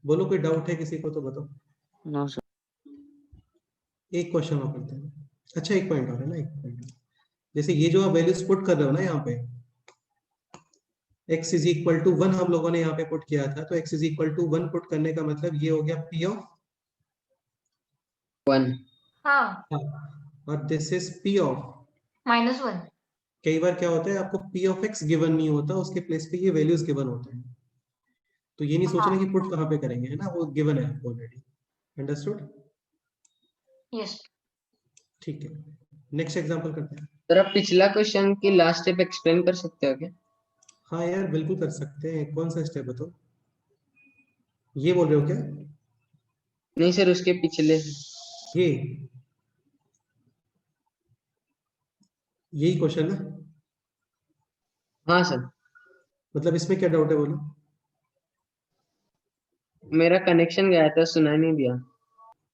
[SPEAKER 1] बोलो कोई doubt है किसी को तो बताओ।
[SPEAKER 4] No sir.
[SPEAKER 1] एक क्वेश्चन और करते हैं। अच्छा एक पॉइंट और है ना, एक पॉइंट जैसे ये जो आप वैल्यूज पुट कर रहे हो ना यहाँ पे, x इज इक्वल टू 1 हम लोगों ने यहाँ पे पुट किया था, तो x is equal to 1 put करने का मतलब ये हो गया p ऑफ
[SPEAKER 5] 1।
[SPEAKER 3] हाँ
[SPEAKER 1] और दिस इज p ऑफ
[SPEAKER 3] -1
[SPEAKER 1] कई बार क्या होता है आपको p ऑफ x गिवन नहीं होता, उसके प्लेस पे ये वैल्यूज गिवन होते हैं, तो ये नहीं सोचना कि पुट कहाँ पे करेंगे, है ना, वो गिवन है आपको ऑलरेडी। अंडरस्टूड?
[SPEAKER 3] यस।
[SPEAKER 1] ठीक है, नेक्स्ट एग्जांपल करते हैं।
[SPEAKER 5] सर आप पिछला क्वेश्चन की लास्ट स्टेप एक्सप्लेन कर सकते हो क्या?
[SPEAKER 1] हाँ यार बिल्कुल कर सकते हैं, कौन सा स्टेप बताओ, ये बोल रहे हो क्या?
[SPEAKER 5] नहीं सर, उसके पिछले।
[SPEAKER 1] ये यही क्वेश्चन है,
[SPEAKER 5] हाँ सर,
[SPEAKER 1] मतलब इसमें क्या डाउट है बोलो।
[SPEAKER 5] मेरा कनेक्शन गया था, सुना नहीं दिया।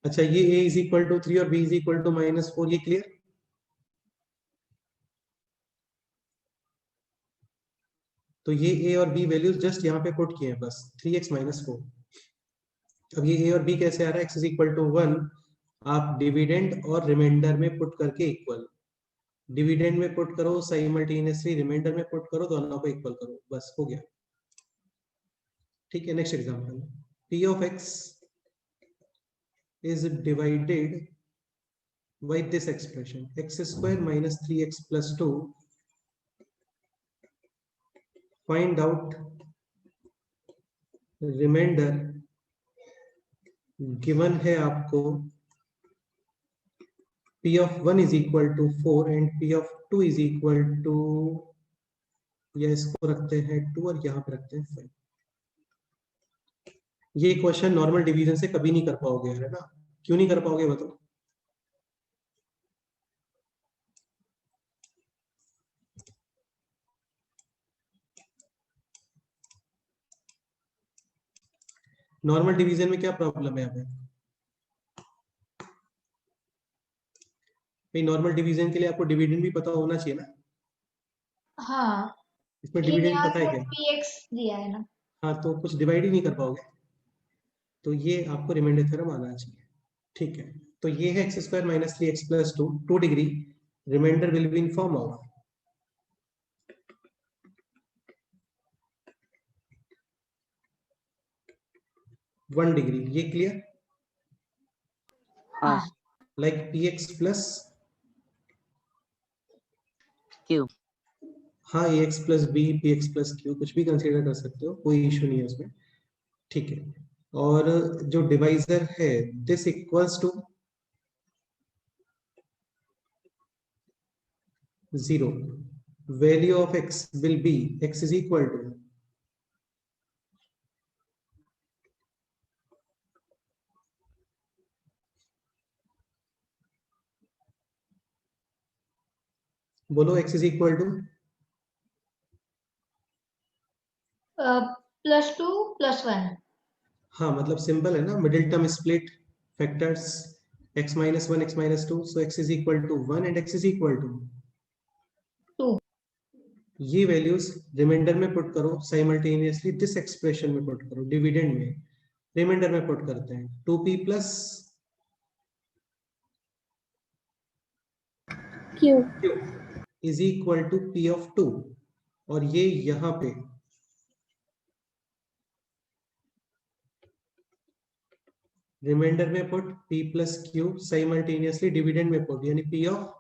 [SPEAKER 1] अच्छा ये a इज इक्वल टू 3 और b इज इक्वल टू -4, ये क्लियर? तो ये a और b वैल्यूज जस्ट यहाँ पे पुट किए हैं बस, 3x - 4। अब ये a और b कैसे आ रहा है, x इज इक्वल टू 1, आप डिविडेंड और रिमाइंडर में पुट करके इक्वल, डिविडेंड में पुट करो साइमल्टेनियसली, रिमाइंडर में पुट करो, दोनों को इक्वल करो, बस हो गया। ठीक है, next example, p of x is divided by this expression x square minus 3x plus 2, find out remainder given है आपको p of 1 is equal to 4 and p of 2 is equal to, या इसको रखते हैं 2 और यहाँ पे रखते हैं 5। ये क्वेश्चन नॉर्मल डिवीजन से कभी नहीं कर पाओगे, है ना, क्यों नहीं कर पाओगे बताओ। नॉर्मल डिवीजन में क्या प्रॉब्लम है यहाँ पे भाई, नॉर्मल डिवीजन के लिए आपको डिविडेंड भी पता होना चाहिए ना,
[SPEAKER 3] हाँ
[SPEAKER 1] इसमें
[SPEAKER 3] लेकिन
[SPEAKER 1] डिविडेंड
[SPEAKER 3] यहाँ
[SPEAKER 1] पता है
[SPEAKER 3] पे
[SPEAKER 1] क्या?
[SPEAKER 3] px दिया है ना।
[SPEAKER 1] हाँ तो कुछ डिवाइड ही नहीं कर पाओगे, तो ये आपको रिमाइंडर थ्योरम आना चाहिए। ठीक है, तो ये है x square minus 3x plus 2 degree, remainder will be in form of 1 degree, ये क्लियर?
[SPEAKER 4] हाँ
[SPEAKER 1] लाइक px प्लस
[SPEAKER 4] क्यों?
[SPEAKER 1] हाँ ax plus b, px plus q, कुछ भी कंसीडर कर सकते हो, कोई इशू नहीं है उसमें। ठीक है, और जो डिवाइजर है this equals to 0, value of x will be x is equal to, बोलो x इज इक्वल टू,
[SPEAKER 3] +2 + 1।
[SPEAKER 1] हाँ मतलब सिंपल है ना, middle term split factors x minus 1 x minus 2, so x is equal to 1 and x is equal to
[SPEAKER 3] 2।
[SPEAKER 1] ये values remainder में put करो simultaneously, this expression में put करो, डिविडेंड में, रिमाइंडर में पुट करते हैं 2p plus
[SPEAKER 2] Q
[SPEAKER 1] is equal to p of 2, और ये यहाँ पे रिमाइंडर में put p plus q, simultaneously dividend में पुट, यानी p of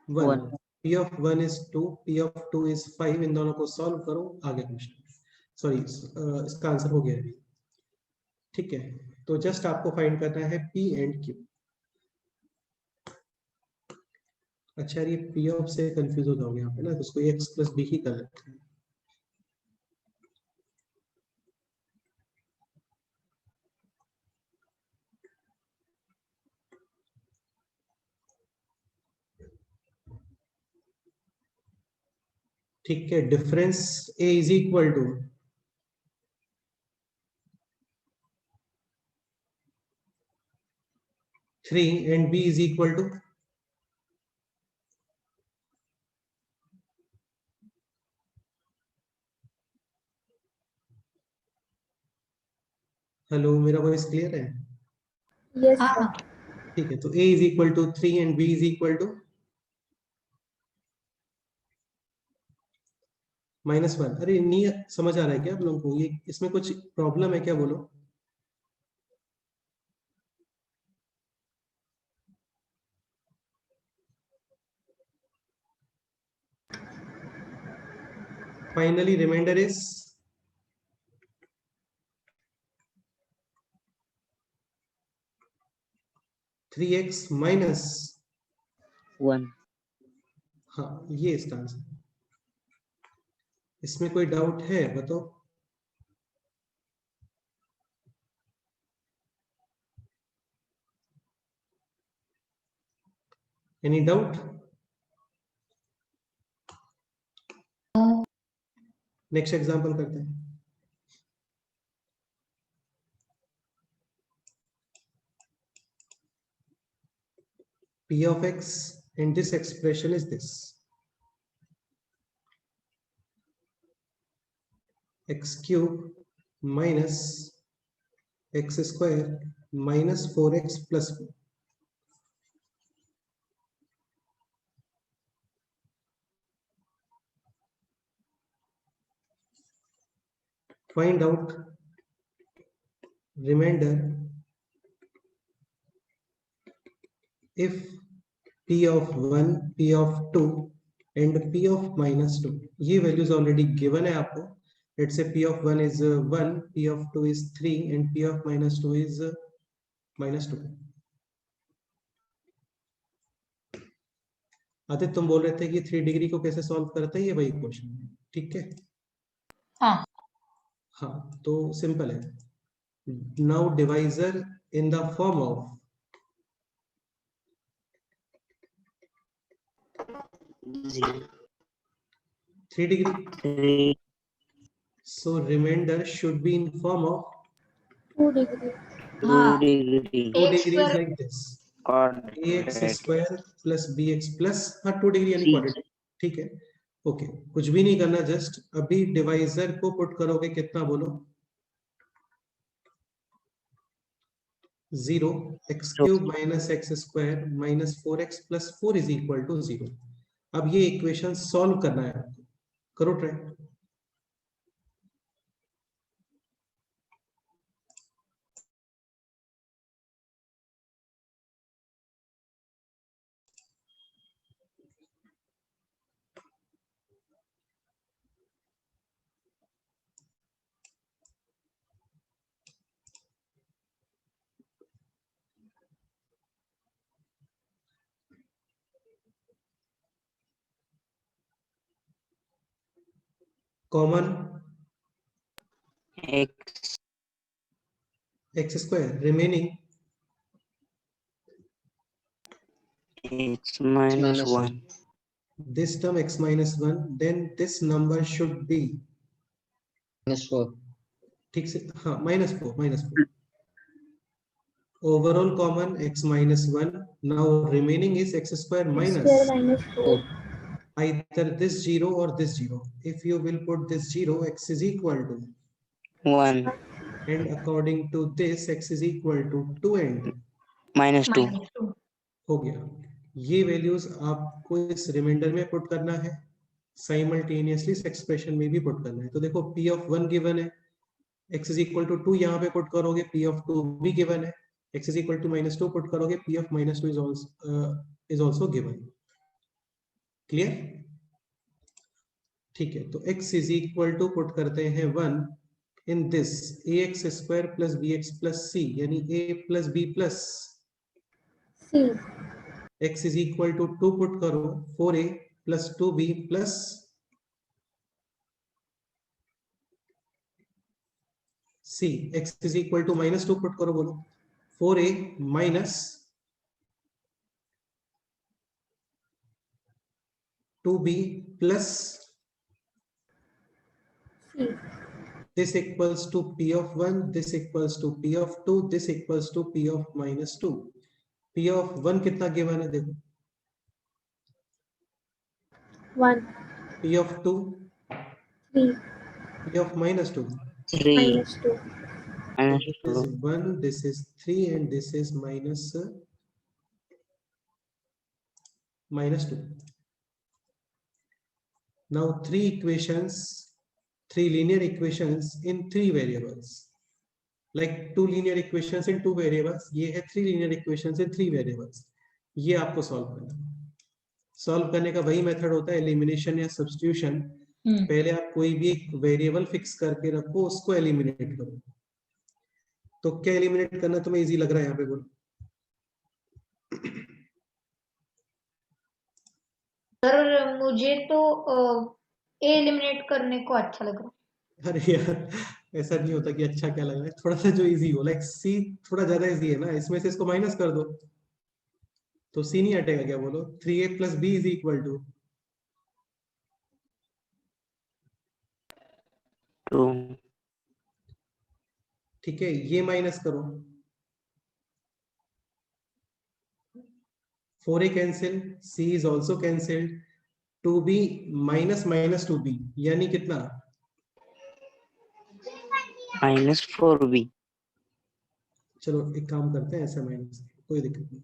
[SPEAKER 1] 1, p of 1 is 2, p of 2 is 5, इन दोनों को सॉल्व करो, आगे क्वेश्चन, सॉरी इसका आंसर हो गया अभी। ठीक है, तो जस्ट आपको फाइंड करना है p एंड q। अच्छा ये p ऑफ से कंफ्यूज हो जाओगे यहाँ पे ना, तो उसको x प्लस b ही कर लेते हैं। ठीक है, difference a is equal to 3 and b is equal to hello, मेरा वॉइस क्लियर है?
[SPEAKER 2] Yes,
[SPEAKER 3] हाँ
[SPEAKER 2] sir.
[SPEAKER 1] ठीक है, तो a is equal to 3 and b is equal to -1। अरे नहीं समझ आ रहा है क्या आप लोगों को? ये इसमें कुछ प्रॉब्लम है क्या, बोलो? Finally remainder is 3x minus
[SPEAKER 4] 1।
[SPEAKER 1] हाँ, ये इसका आंसर। इसमें कोई डाउट है बताओ? Any doubt? नेक्स्ट एग्जांपल करते हैं। P of x and this expression is this: x cube minus x square minus 4x plus 4. Find out remainder if p of 1, p of 2 and p of -2. ये values already given है आपको। Let's say p of 1 is 1, p of 2 is 3 and p of -2 is -2. Aditya, तुम बोल रहे थे कि 3 degree को कैसे सॉल्व करते हैं, ये वही क्वेश्चन है, ठीक है?
[SPEAKER 3] हाँ
[SPEAKER 1] हाँ, तो सिंपल है। Now divisor in the form of 3 degree.
[SPEAKER 4] 3
[SPEAKER 1] So remainder should be in form of
[SPEAKER 2] 2 degree.
[SPEAKER 4] 2
[SPEAKER 3] हाँ
[SPEAKER 4] degree
[SPEAKER 1] 2
[SPEAKER 3] X
[SPEAKER 1] degree is
[SPEAKER 3] square
[SPEAKER 1] like this: ax
[SPEAKER 4] quadratic
[SPEAKER 1] square plus bx plus 2 degree यानी
[SPEAKER 4] C।
[SPEAKER 1] quadratic, ठीक है? Okay, कुछ भी नहीं करना, just अभी divisor को पुट करोगे, कितना बोलो? 0, x cube minus x square minus 4x plus 4 is equal to 0। अब ये इक्वेशन सॉल्व करना है आपको, करो try. Common
[SPEAKER 4] x
[SPEAKER 1] x square remaining
[SPEAKER 4] x minus 1
[SPEAKER 1] this term x minus 1, then this number should be
[SPEAKER 5] -4.
[SPEAKER 1] ठीक से, हाँ -4 overall common x minus 1। now remaining is x square
[SPEAKER 2] X
[SPEAKER 1] minus
[SPEAKER 2] square minus 4.
[SPEAKER 1] either this 0 or this 0. if you will put this 0, x is equal to
[SPEAKER 4] 1
[SPEAKER 1] and according to this x is equal to 2 and
[SPEAKER 4] -2
[SPEAKER 3] -2
[SPEAKER 1] हो गया। ये values आपको इस remainder में put करना है, simultaneously इस expression में भी पुट करना है। तो देखो p of 1 गिवन है, x is equal to 2 यहाँ पे पुट करोगे, p of 2 भी गिवन है, x is equal to -2 put करोगे, p of -2 is also given। Clear? ठीक है, तो x is equal to put करते हैं 1 in this ax square plus bx plus c, यानी a plus b plus
[SPEAKER 2] C.
[SPEAKER 1] x is equal to 2 put करो, 4a plus 2b plus c, x is equal to -2 put करो, बोलो 4a minus 2b plus
[SPEAKER 2] C.
[SPEAKER 1] This equals to P of 1, this equals to P of 2, this equals to P of minus 2. P of 1 कितना given है देखो,
[SPEAKER 2] 1.
[SPEAKER 1] P of 2,
[SPEAKER 2] 3.
[SPEAKER 1] P of minus 2.
[SPEAKER 4] 3
[SPEAKER 2] Minus 2.
[SPEAKER 4] minus
[SPEAKER 1] This is
[SPEAKER 4] 2.
[SPEAKER 1] 1, this is 3, and this is minus 2. Now three linear equations in 3 variables, like 2 linear equations in 2 variables. ये है 3 linear equations in 3 variables. ये आपको solve करना है. Solve करने का वही method होता है एलिमिनेशन या सब्स्टिट्यूशन. पहले आप कोई भी एक वेरिएबल फिक्स करके रखो, उसको एलिमिनेट करो. तो क्या एलिमिनेट करना तुम्हें इजी लग रहा है यहाँ पे बोलो?
[SPEAKER 3] सर मुझे तो ए एलिमिनेट करने को अच्छा लग रहा है.
[SPEAKER 1] अरे यार ऐसा नहीं होता कि अच्छा क्या लग रहा है, थोड़ा सा जो इजी हो, लाइक सी थोड़ा ज्यादा इजी है ना, इसमें से इसको माइनस कर दो तो सी नहीं हटेगा. क्या बोलो? 3a plus b is equal to
[SPEAKER 4] 2
[SPEAKER 1] ठीक है, ये माइनस करो, 4a cancel, c is also cancelled, 2b minus minus 2b यानी कितना?
[SPEAKER 4] minus 4b.
[SPEAKER 1] चलो एक काम करते हैं, ऐसा माइनस, कोई दिक्कत नहीं.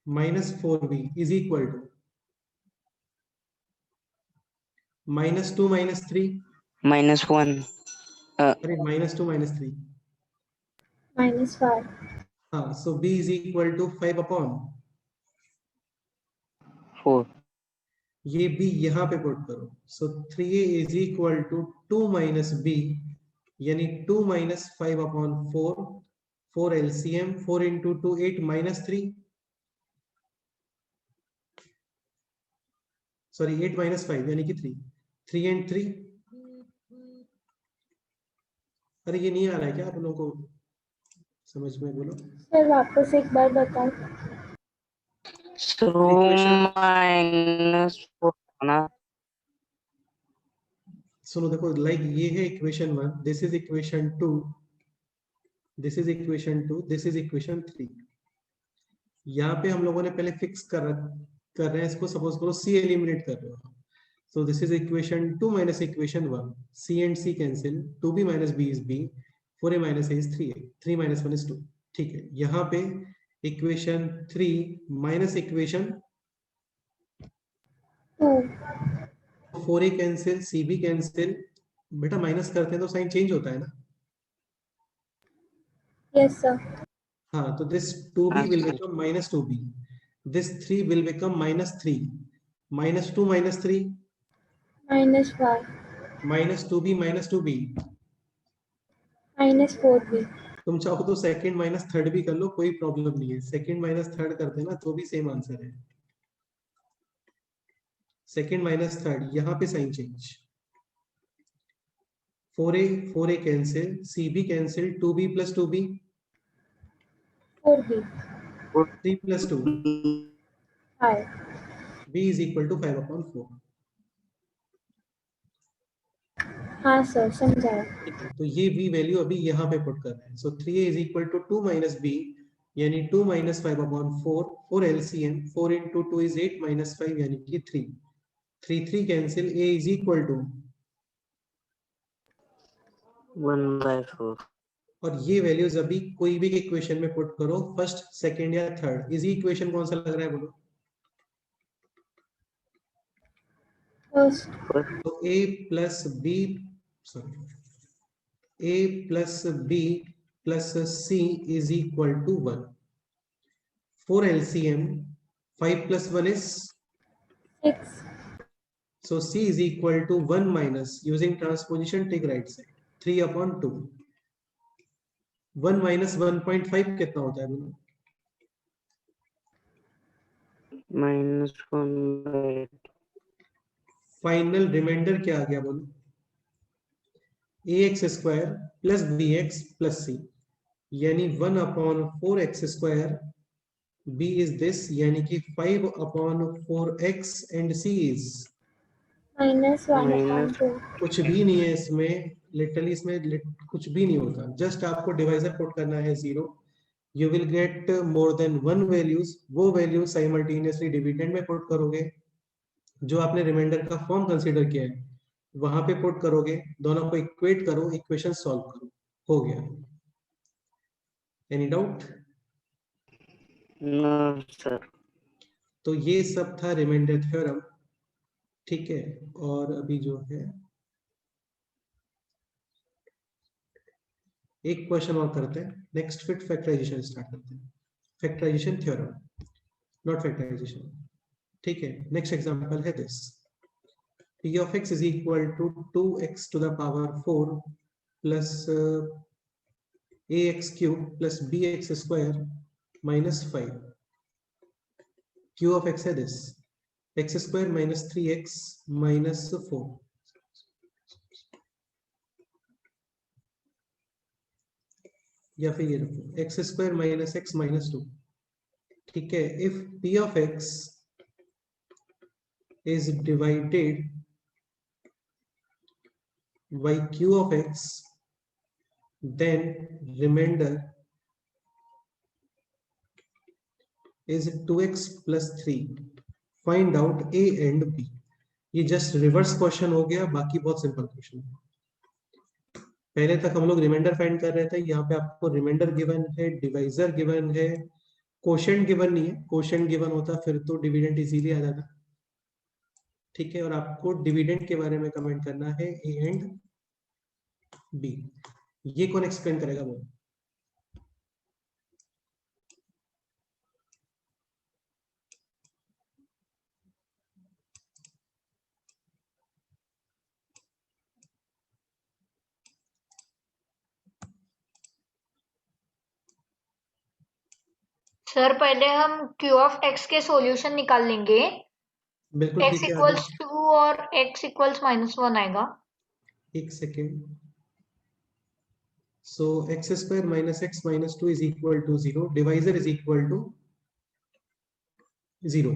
[SPEAKER 1] Minus 4b is equal to minus 2 minus 3.
[SPEAKER 4] minus 1.
[SPEAKER 1] अरे माइनस 2 माइनस 3.
[SPEAKER 2] Minus 5.
[SPEAKER 1] हाँ, so b is equal to 5 upon
[SPEAKER 4] 4.
[SPEAKER 1] ये b यहाँ पे पुट करो. So 3a is equal to 2 minus b यानी 2 minus 5 upon 4. 4 LCM, 4 into 2 8 minus 3, sorry 8 minus 5 यानी कि 3. 3 and 3. अरे ये नहीं आ रहा है क्या आप लोगों को समझ में? बोलो.
[SPEAKER 2] सर वापस एक बार बताओ.
[SPEAKER 4] So
[SPEAKER 1] Equation-
[SPEAKER 4] minus 4 ना.
[SPEAKER 1] सुनो देखो, लाइक ये है equation 1, this is equation 2, this is equation 2, this is equation 3. यहाँ पे हम लोगों ने पहले फिक्स कर रहे हैं इसको. सपोज करो c एलिमिनेट कर रहे हो, so this is equation 2 minus equation 1, c and c cancel, 2b minus b is b, 4a minus a is 3a, 3 minus 1 is 2. ठीक है, यहाँ पे equation 3 minus equation
[SPEAKER 2] 2.
[SPEAKER 1] 4a cancel, cb cancel. बेटा minus करते हैं तो साइन चेंज होता है ना.
[SPEAKER 2] Yes, sir.
[SPEAKER 1] हाँ, तो this 2b will become minus 2b, this 3 will become minus 3, minus 2 minus 3
[SPEAKER 2] Minus 5.
[SPEAKER 1] minus 2b minus 2b.
[SPEAKER 2] Minus 4b.
[SPEAKER 1] तुम चाहो तो सेकंड माइनस थर्ड भी कर लो, कोई प्रॉब्लम नहीं है. सेकंड माइनस थर्ड करते हैं ना तो भी सेम आंसर है. सेकंड माइनस थर्ड, यहाँ पे sign change. 4a cancel, cb cancel, 2b plus 2b,
[SPEAKER 2] 4b.
[SPEAKER 1] 3 plus 2,
[SPEAKER 2] 5.
[SPEAKER 1] b is equal to 5 upon 4.
[SPEAKER 2] हाँ सर, समझाया.
[SPEAKER 1] तो ये b वैल्यू अभी यहाँ पे पुट कर रहे हैं. So 3a is equal to 2 minus b यानी 2 minus 5 upon 4. 4 LCM, 4 into 2 is 8 minus 5 यानी कि 3. 3 cancel, a is equal to
[SPEAKER 4] 1/4.
[SPEAKER 1] और ये वैल्यूज अभी कोई भी इक्वेशन में पुट करो, फर्स्ट सेकंड या थर्ड. इजी इक्वेशन कौन सा लग रहा है बोलो?
[SPEAKER 2] First.
[SPEAKER 1] तो a plus b, sorry, a plus b plus c is equal to 1. 4 LCM, 5 plus 1 is
[SPEAKER 2] 6.
[SPEAKER 1] so c is equal to 1 minus, using transposition take right side, 3 upon 2. 1 minus 1.5 कितना होता है बोलो?
[SPEAKER 4] -1/8.
[SPEAKER 1] फाइनल रिमाइंडर क्या आ गया बोलो? ax square plus bx plus c यानी 1 upon 4x square, b is this यानी कि 5 upon 4x and c is
[SPEAKER 2] -1/2.
[SPEAKER 1] कुछ भी नहीं है इसमें, लिटरली इसमें कुछ भी नहीं होता, जस्ट आपको डिवाइजर पुट करना है 0, you will get more than 1 values, वो वैल्यूज साइमल्टेनियसली डिविडेंड में पुट करोगे, जो आपने रिमाइंडर का फॉर्म कंसीडर किया है वहां पे पुट करोगे, दोनों को इक्वेट करो, इक्वेशन सॉल्व करो, हो गया। Any doubt?
[SPEAKER 4] No sir.
[SPEAKER 1] तो ये सब था रिमाइंडर थ्योरम, ठीक है। और अभी जो है एक क्वेश्चन और करते हैं, नेक्स्ट फिर फैक्टराइजेशन स्टार्ट करते हैं, फैक्टराइजेशन थ्योरम, नॉट फैक्टराइजेशन, ठीक है। नेक्स्ट एग्जांपल है this, p of x is equal to 2x to the power 4 plus ax cube plus bx square minus 5. q of x है this, x square minus 3x minus 4, या फिर ये रखो x square minus x minus 2, ठीक है। if p of x is divided by q of x, then remainder is 2x plus 3. Find out a and b. ये just reverse question हो गया, बाकी बहुत सिंपल क्वेश्चन है। पहले तक हम लोग रिमाइंडर फाइंड कर रहे थे, यहाँ पे आपको रिमाइंडर गिवन है, डिवाइजर गिवन है, कोशेंट गिवन नहीं है, कोशेंट गिवन होता फिर तो डिविडेंड इजीली आ जाता, ठीक है। और आपको डिविडेंड के बारे में कमेंट करना है ए एंड बी। ये कौन एक्सप्लेन करेगा वो?
[SPEAKER 3] सर पहले हम q ऑफ x के सॉल्यूशन निकाल लेंगे,
[SPEAKER 1] बिल्कुल
[SPEAKER 3] x
[SPEAKER 1] ठीक है,
[SPEAKER 3] इक्वल्स 2 और x इक्वल्स -1 आएगा।
[SPEAKER 1] एक second. So x square minus x minus 2 is equal to 0, divisor is equal to 0।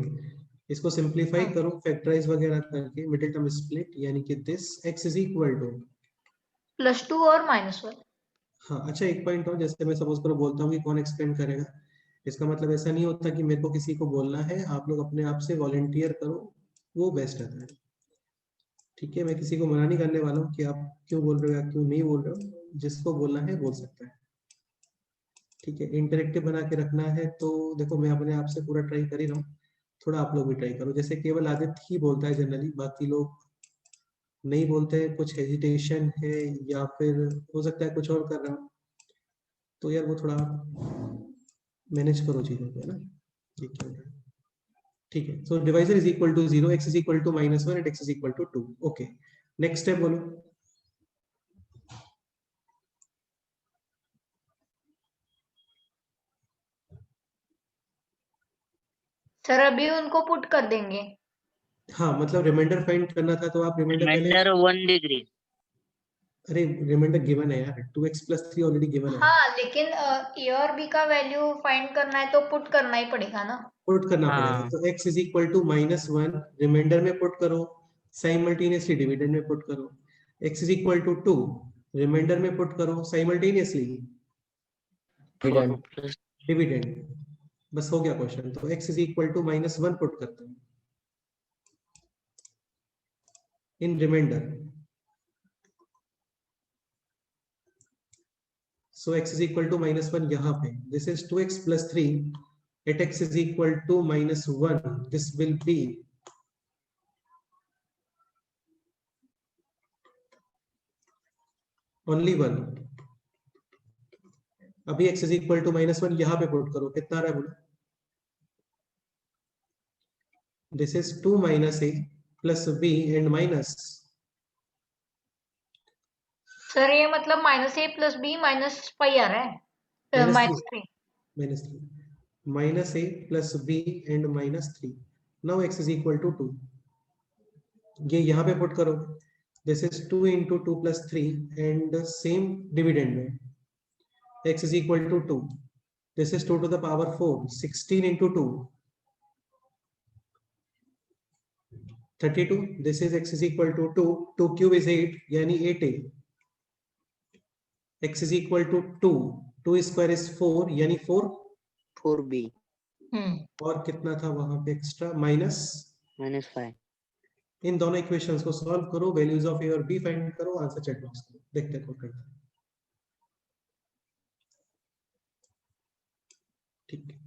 [SPEAKER 1] इसको सिंप्लीफाई करो फैक्टराइज वगैरह करके, मिडिल टर्म स्प्लिट, यानी कि this x is equal to
[SPEAKER 3] +2 और -1।
[SPEAKER 1] हाँ अच्छा, एक पॉइंट और, जैसे मैं सपोज करो बोलता हूँ कि कौन एक्सप्लेन करेगा, इसका मतलब ऐसा नहीं होता कि मेरे को किसी को बोलना है, आप लोग अपने आप से वॉलंटियर करो, वो बेस्ट रहता है, ठीक है। मैं किसी को मना नहीं करने वाला हूँ कि आप क्यों बोल रहे हो या क्यों नहीं बोल रहे हो, जिसको बोलना है बोल सकता है, ठीक है। इंटरेक्टिव बना के रखना है, तो देखो मैं अपने आप से पूरा ट्राई कर ही रहा हूँ, थोड़ा आप लोग भी ट्राई करो। जैसे केवल आदित्य ही बोलता है जनरली, बाकी लोग नहीं बोलते हैं, कुछ हेजिटेशन है या फिर हो सकता है कुछ और कर रहा हूँ, तो यार वो थोड़ा मैनेज करो चीजों को, है ना, ये क्या हो रहा है, ठीक है। So divisor is equal to 0, x is equal to -1 and x is equal to 2। Okay, next step बोलो।
[SPEAKER 3] सर अभी उनको पुट कर देंगे।
[SPEAKER 1] हाँ मतलब रिमाइंडर फाइंड करना था, तो आप रिमाइंडर पहले,
[SPEAKER 4] रिमाइंडर 1 डिग्री।
[SPEAKER 1] अरे रिमाइंडर गिवन है यार, 2x plus 3 ऑलरेडी गिवन है,
[SPEAKER 3] हाँ लेकिन ए और बी का वैल्यू फाइंड करना है तो पुट करना ही पड़ेगा ना।
[SPEAKER 1] पुट करना पड़ेगा।
[SPEAKER 4] हाँ।
[SPEAKER 1] तो x is equal to -1 remainder में पुट करो, साइमल्टेनियसली डिविडेंड में पुट करो, x is equal to 2 remainder में पुट करो, साइमल्टेनियसली
[SPEAKER 5] डिविडेंड।
[SPEAKER 1] डिविडेंड, बस हो गया क्वेश्चन। तो x is equal to -1 put करते हैं in remainder, so x is equal to -1 यहाँ पे, this is 2x plus 3 at x is equal to -1, this will be only 1। अभी x is equal to -1 यहाँ पे पुट करो, कितना आ रहा है बोलो, this is 2 minus a plus b and minus,
[SPEAKER 3] sir ये मतलब -a + b -5 आ रहा है, -3।
[SPEAKER 1] minus a plus b and -3। now x is equal to 2, ये यहाँ पे पुट करो, this is 2 into 2 plus 3 and same dividend में x is equal to 2, this is 2 to the power 4, 16 into 2 32, this is x is equal to 2, 2 cube is 8 यानी 8a, x is equal to 2, 2 square is 4 यानी
[SPEAKER 4] 4b
[SPEAKER 1] और कितना था वहां पे extra
[SPEAKER 4] -5।
[SPEAKER 1] इन दोनों इक्वेशंस को सॉल्व करो, वैल्यूज ऑफ a और b फाइंड करो, आंसर चेक बॉक्स करो, देखते हैं कौन करता है। ठीक है,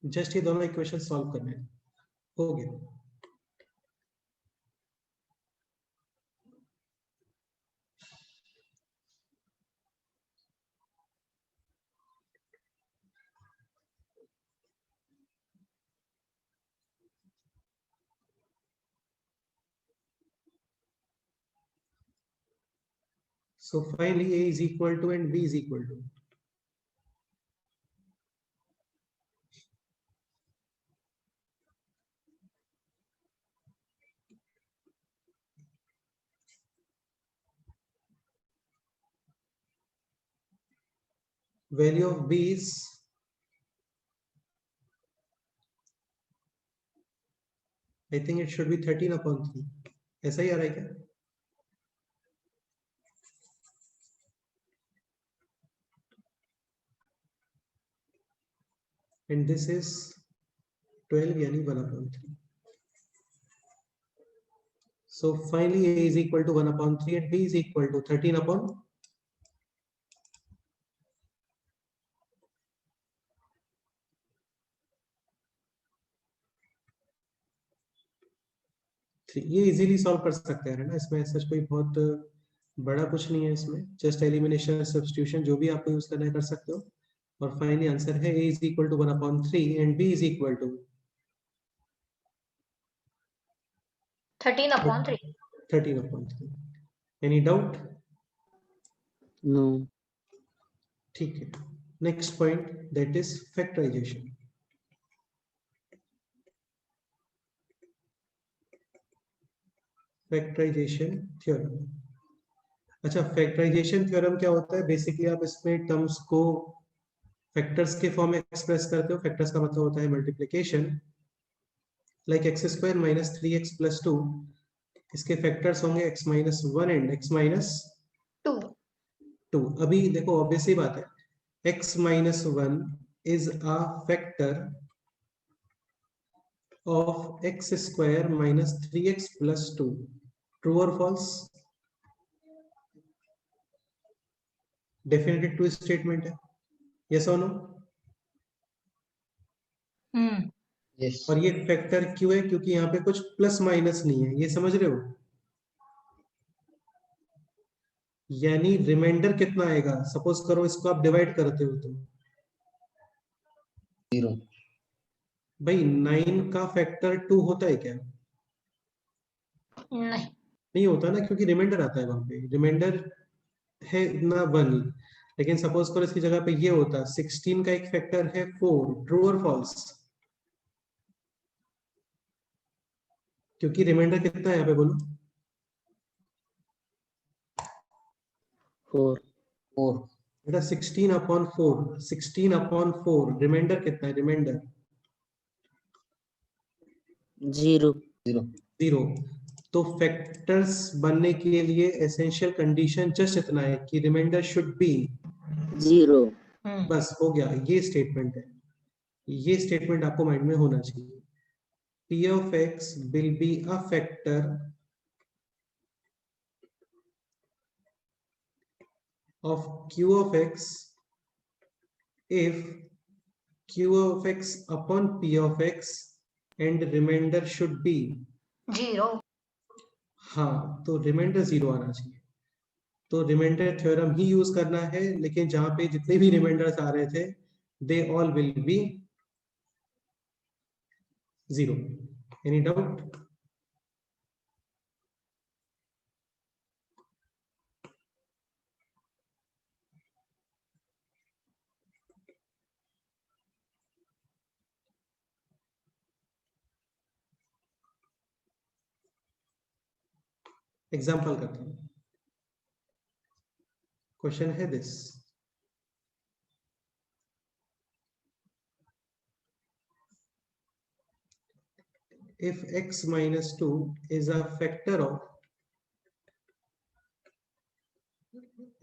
[SPEAKER 1] जस्ट ये दोनों इक्वेशन सॉल्व करने हैं, हो गया। So finally a is equal to and b is equal to, value of b is I think it should be 13/3, ऐसा ही आ रहा है क्या? And this is 12 यानी 1/3. So finally a is equal to 1/3 and b is equal to 13/3. ये easily solve कर सकते हैं ना, इसमें ऐसा कोई बहुत बड़ा कुछ नहीं है इसमें, जस्ट एलिमिनेशन सब्स्टिट्यूशन जो भी आपको यूज करना है कर सकते हो। और फाइनली आंसर है a is equal to 1/3 and b is equal to
[SPEAKER 3] 13/3।
[SPEAKER 1] 13/3। Any doubt?
[SPEAKER 4] No.
[SPEAKER 1] ठीक है, next point that is factorization. Factorization theorem. अच्छा, फैक्टराइजेशन थ्योरम क्या होता है? बेसिकली आप इसमें टर्म्स को फैक्टर्स के फॉर्म में एक्सप्रेस करते हो। फैक्टर्स का मतलब होता है मल्टीप्लिकेशन, लाइक x² - 3x + 2, इसके फैक्टर्स होंगे x - 1 एंड x - 2। अभी देखो ऑब्वियस ही बात है, x - 1 is a factor of x² - 3x + 2, true or false? Definitely true statement है, यस और नो?
[SPEAKER 5] Yes.
[SPEAKER 1] और ये फैक्टर क्यों है? क्योंकि यहाँ पे कुछ प्लस माइनस नहीं है, ये समझ रहे हो? यानी रिमाइंडर कितना आएगा? सपोज करो इसको आप डिवाइड करते हो तो
[SPEAKER 5] 0.
[SPEAKER 1] भाई 9 का फैक्टर 2 होता है क्या? नहीं होता ना, क्योंकि रिमाइंडर आता है वहां पे, रिमाइंडर है ना 1 ही। लेकिन सपोज करो इसकी जगह पे ये होता 16 का एक फैक्टर है 4, ट्रू और फॉल्स? क्योंकि रिमाइंडर कितना है यहाँ पे बोलो?
[SPEAKER 4] 4।
[SPEAKER 5] 4.
[SPEAKER 1] बेटा 16/4 रिमाइंडर कितना है? Remainder
[SPEAKER 4] zero.
[SPEAKER 5] जीरो।
[SPEAKER 1] जीरो। तो फैक्टर्स बनने के लिए एसेंशियल कंडीशन जस्ट इतना है कि रिमाइंडर शुड बी
[SPEAKER 4] जीरो।
[SPEAKER 1] बस हो गया, ये स्टेटमेंट है। ये स्टेटमेंट आपको माइंड में होना चाहिए। P of x will be a factor of Q of x if Q of x upon P of x and remainder should be
[SPEAKER 3] zero.
[SPEAKER 1] हाँ, तो रिमाइंडर जीरो आना चाहिए। तो रिमाइंडर थ्योरम ही यूज करना है, लेकिन जहां पे जितने भी रिमाइंडर्स आ रहे थे they all will be zero. Any doubt? Example करते हैं। क्वेश्चन है this, if x minus 2 is a factor of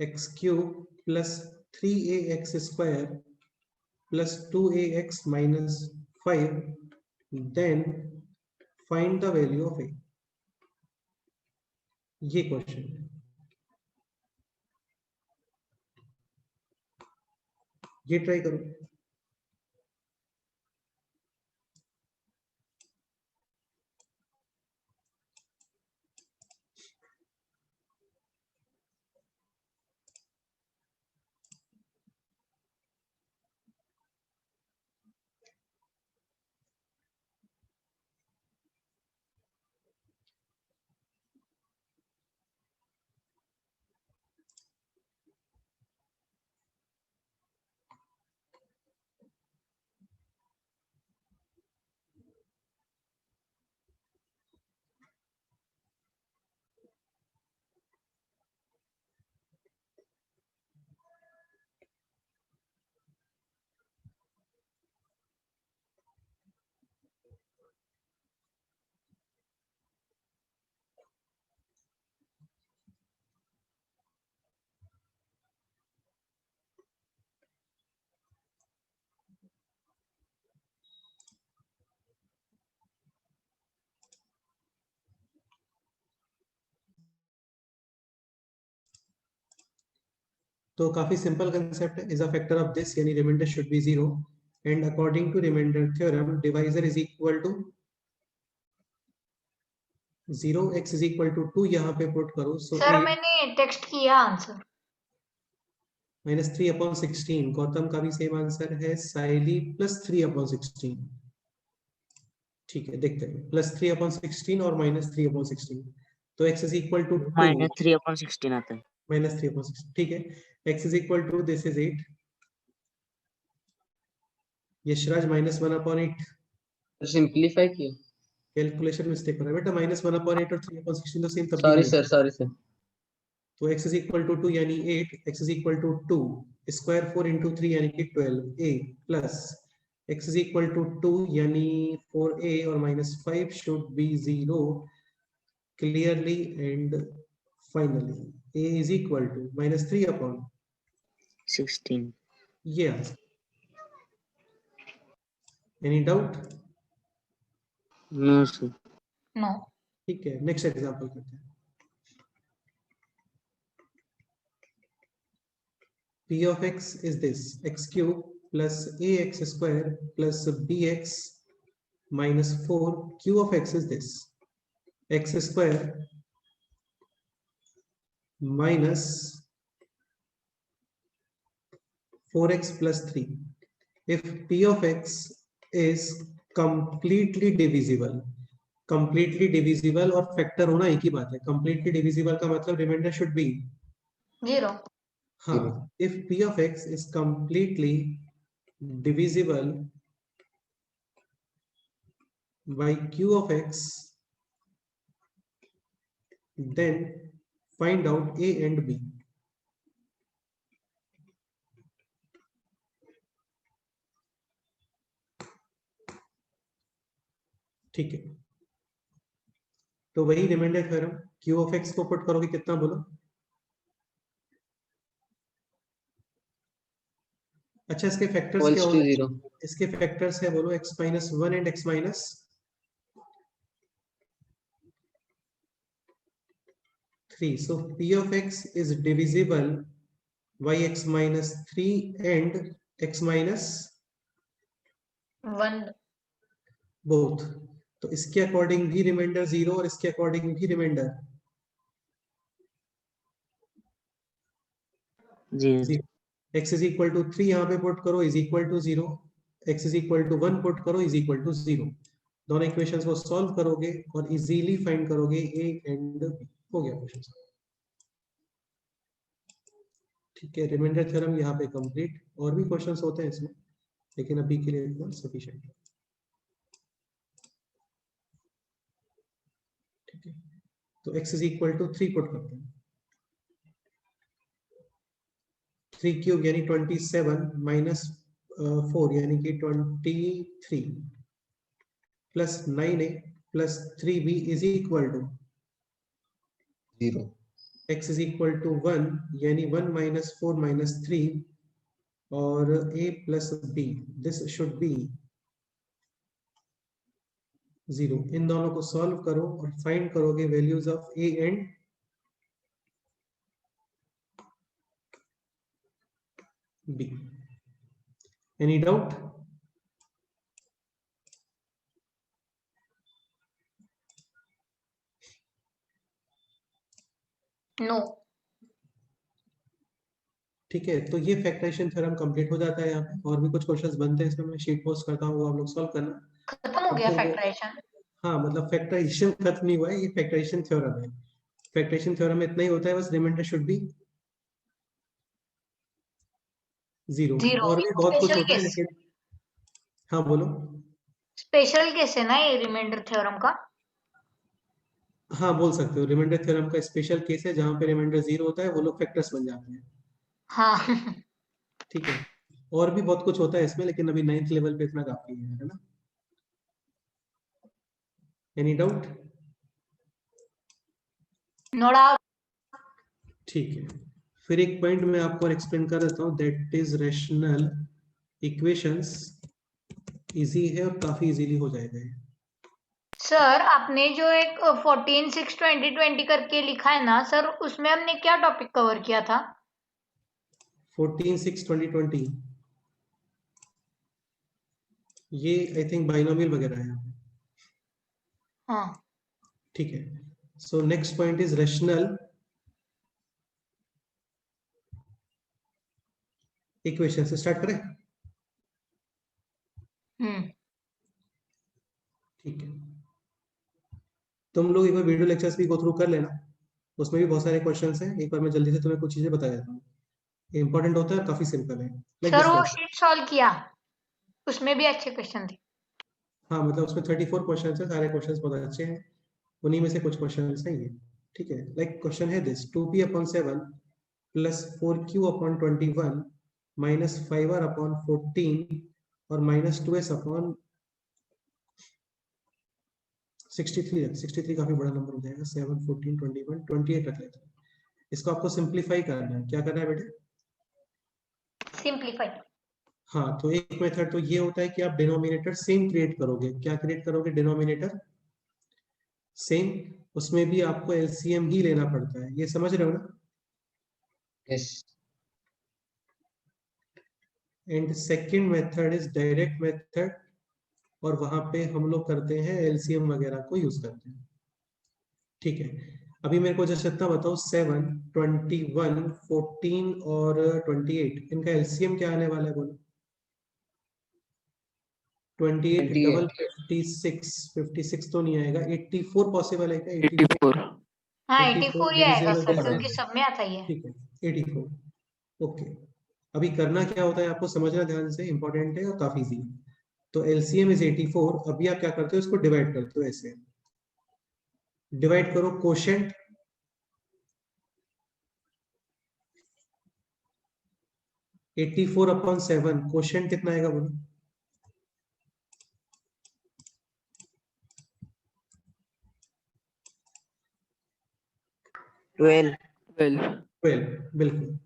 [SPEAKER 1] x cube plus 3ax square plus 2ax minus 5, then find the value of a। ये question है। ये try करो। तो काफी simple concept है। Is a factor of this, यानी remainder should be zero, and according to remainder theorem divisor is equal to zero, x is equal to 2 यहाँ पे पुट करो। सो
[SPEAKER 3] सर मैंने टेक्स्ट किया आंसर।
[SPEAKER 1] -3/16। गौतम का भी सेम आंसर है, साइली +3/16। ठीक है, देखते हैं +3/16 और -3/16। तो x इज इक्वल टू 2
[SPEAKER 4] -3/16 आता है।
[SPEAKER 1] -3/16। ठीक है, x is equal to this is 8। Yashraj -1/8।
[SPEAKER 5] Simplify किया।
[SPEAKER 1] कैलकुलेशन मिस्टेक हो रहा है बेटा। -1/8 और 3/16 तो सेम तब भी
[SPEAKER 5] सॉरी
[SPEAKER 1] नहीं।
[SPEAKER 5] Sir, sorry sir.
[SPEAKER 1] तो x इज इक्वल टू 2 यानी 8, x is equal to 2 square 4 into 3 यानी कि 12 a plus x is equal to 2 यानी 4a और -5 should be 0 clearly and finally a is equal to -3/16। ये answer. Any doubt?
[SPEAKER 4] No sir.
[SPEAKER 3] No.
[SPEAKER 1] ठीक है, next example करते हैं। P of x is this, x cube plus ax square plus bx minus 4. Q of x is this, x square minus 4x plus 3. If P of x is completely divisible और factor होना एक ही बात है। completely divisible का मतलब reminder should be
[SPEAKER 3] zero.
[SPEAKER 1] हाँ, if P of x is completely divisible by Q of x, then find out A and B। ठीक है, तो वही remainder theorem, q of x को पुट करोगे कितना बोलो? अच्छा इसके फैक्टर्स क्या
[SPEAKER 5] equals to
[SPEAKER 1] होते हैं?
[SPEAKER 5] 0.
[SPEAKER 1] इसके फैक्टर्स है बोलो x minus 1 and x minus 3. So p of x is divisible by x minus 3 and x minus
[SPEAKER 3] 1.
[SPEAKER 1] both. तो इसके अकॉर्डिंग भी रिमाइंडर 0 और इसके अकॉर्डिंग भी रिमाइंडर
[SPEAKER 4] जी।
[SPEAKER 1] x is equal to 3 यहाँ पे पुट करो is equal to 0, x is equal to 1 put करो is equal to 0. दोनों इक्वेशंस को सॉल्व करोगे और इजीली फाइंड करोगे a एंड b. हो गया क्वेश्चन. ठीक है, रिमाइंडर थ्योरम यहाँ पे कंप्लीट. और भी क्वेश्चंस होते हैं इसमें, लेकिन अभी के लिए इतना सफिशिएंट है. ठीक है, तो x is equal to 3 put करते हैं. 3 क्यूब यानी 27 माइनस 4 यानी कि 23 plus 9a plus 3b is equal to
[SPEAKER 5] 0.
[SPEAKER 1] x is equal to 1 यानी 1 माइनस 4 माइनस 3 और a plus b. This should be 0. इन दोनों को सॉल्व करो और फाइंड करोगे values of a and b. Any doubt?
[SPEAKER 3] No.
[SPEAKER 1] ठीक है, तो ये फैक्टराइजेशन थ्योरम कंप्लीट हो जाता है. यहाँ पे और भी कुछ क्वेश्चंस बनते हैं इसमें, मैं शीट पोस्ट करता हूँ, वो आप लोग सॉल्व करना.
[SPEAKER 3] खत्म हो गया फैक्टराइजेशन.
[SPEAKER 1] हाँ मतलब फैक्टराइजेशन खत्म नहीं हुआ है, ये फैक्टराइजेशन थ्योरम है. फैक्टराइजेशन थ्योरम में इतना ही होता है बस, रिमाइंडर शुड बी 0. और भी बहुत कुछ होता है लेकिन हाँ बोलो.
[SPEAKER 3] स्पेशल केस है ना ये रिमाइंडर थ्योरम का.
[SPEAKER 1] हाँ बोल सकते हो, रिमाइंडर थ्योरम का स्पेशल केस है जहाँ पे रिमाइंडर 0 होता है, वो लोग फैक्टर्स बन जाते हैं.
[SPEAKER 3] हाँ.
[SPEAKER 1] ठीक है, और भी बहुत कुछ होता है इसमें, लेकिन अभी 9th लेवल पे इतना काफी है ना. Any doubt?
[SPEAKER 3] No doubt.
[SPEAKER 1] ठीक है, फिर एक पॉइंट मैं आपको एक्सप्लेन कर देता हूँ, that is rational equations. Easy है और काफी इजीली हो जाएगा ये.
[SPEAKER 3] सर आपने जो एक 14 6 2020 करके लिखा है ना सर, उसमें हमने क्या टॉपिक कवर किया था?
[SPEAKER 1] 14 6 2020 ये आई थिंक बाइनोमियल वगैरह है.
[SPEAKER 3] हाँ.
[SPEAKER 1] ठीक है, so next point is rational equation. से स्टार्ट करें? ठीक है, तुम लोग एक बार वीडियो लेक्चर्स भी गो थ्रू कर लेना, उसमें भी बहुत सारे क्वेश्चंस हैं. एक बार मैं जल्दी से तुम्हें कुछ चीजें बता देता हूँ. इंपॉर्टेंट होता है, काफी सिंपल है.
[SPEAKER 3] सर वो शीट सॉल्व किया, उसमें भी अच्छे क्वेश्चन थे.
[SPEAKER 1] हाँ मतलब उसमें 34 क्वेश्चंस है, सारे क्वेश्चंस बहुत अच्छे हैं, उन्हीं में से कुछ क्वेश्चंस हैं ये. ठीक है, लाइक क्वेश्चन है this, 2p/7 plus 4q/21 minus 5r/14 और माइनस 2s/63. 63 काफी बड़ा नंबर हो जाएगा. 7 14 21 28 रख लेते हैं. इसको आपको सिंप्लीफाई करना है. क्या करना है बेटे?
[SPEAKER 3] सिंप्लीफाई.
[SPEAKER 1] हाँ, तो एक मेथड तो ये होता है कि आप डिनोमिनेटर सेम क्रिएट करोगे. क्या क्रिएट करोगे? Denominator same. उसमें भी आपको एलसीएम ही लेना पड़ता है, ये समझ रहे हो ना?
[SPEAKER 5] Yes.
[SPEAKER 1] And second method is direct method, और वहां पे हम लोग करते हैं एलसीएम वगैरह को यूज करते हैं. ठीक है, अभी मेरे को जस्ट इतना बताओ, 7 21 14 और 28 इनका एलसीएम क्या आने वाला है बोलो? 28 डबल 56 तो नहीं आएगा. 84 पॉसिबल है क्या? 84.
[SPEAKER 3] हाँ 84 ही आएगा सर,
[SPEAKER 1] divisible
[SPEAKER 3] क्योंकि सब में आता ही है.
[SPEAKER 1] ठीक है, 84. ओके, अभी करना क्या होता है आपको समझना ध्यान से, इंपॉर्टेंट है और काफी इजी है. तो एलसीएम इज 84. अभी आप क्या करते हो, इसको डिवाइड करते हो. ऐसे डिवाइड करो, कोशेंट 84/7, कोशेंट कितना आएगा बोलो?
[SPEAKER 4] 12
[SPEAKER 1] 12 बिल्कुल।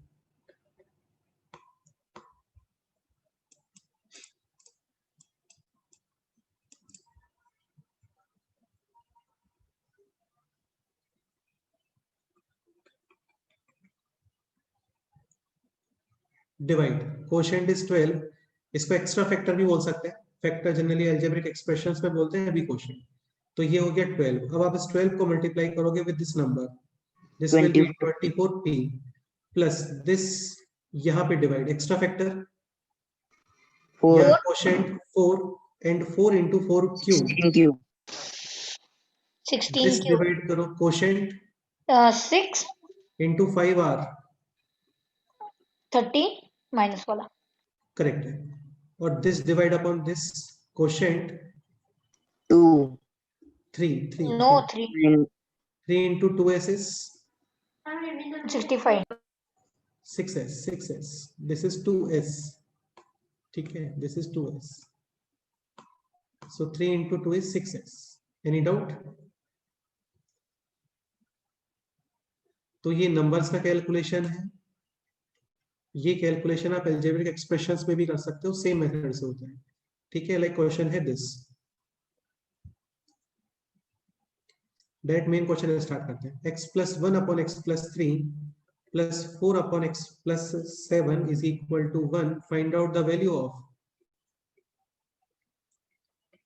[SPEAKER 1] डिवाइड, कोशेंट इज 12, इसको एक्स्ट्रा फैक्टर भी बोल सकते हैं, फैक्टर जनरली अलजेब्रिक एक्सप्रेशंस में बोलते हैं, अभी कोशेंट। तो ये हो गया 12। अब आप इस 12 को मल्टीप्लाई करोगे with this number, this will be 24p plus this, यहाँ पे डिवाइड एक्स्ट्रा फैक्टर
[SPEAKER 4] 4
[SPEAKER 1] या quotient 4 and 4 into 4 cube,
[SPEAKER 4] 16 cube
[SPEAKER 3] 16
[SPEAKER 1] this
[SPEAKER 3] cube
[SPEAKER 1] divide करो कोशेंट
[SPEAKER 3] 6
[SPEAKER 1] into 5r,
[SPEAKER 3] 30 माइनस वाला
[SPEAKER 1] करेक्ट है। और this divide upon this quotient
[SPEAKER 4] 2
[SPEAKER 1] 3
[SPEAKER 3] no 3
[SPEAKER 1] 3 into 2s is
[SPEAKER 3] 65
[SPEAKER 1] 6s, this is 2s, ठीक है, this is 2s, so 3 into 2 is 6s, any doubt? तो ये numbers का calculation है, ये कैलकुलेशन आप अलजेब्रिक एक्सप्रेशंस में भी कर सकते हो, सेम मेथड से होता है, ठीक है। लाइक क्वेश्चन है this, that main question start करते हैं। x plus 1 upon x plus 3 plus 4 upon x plus 7 is equal to 1, find out the value of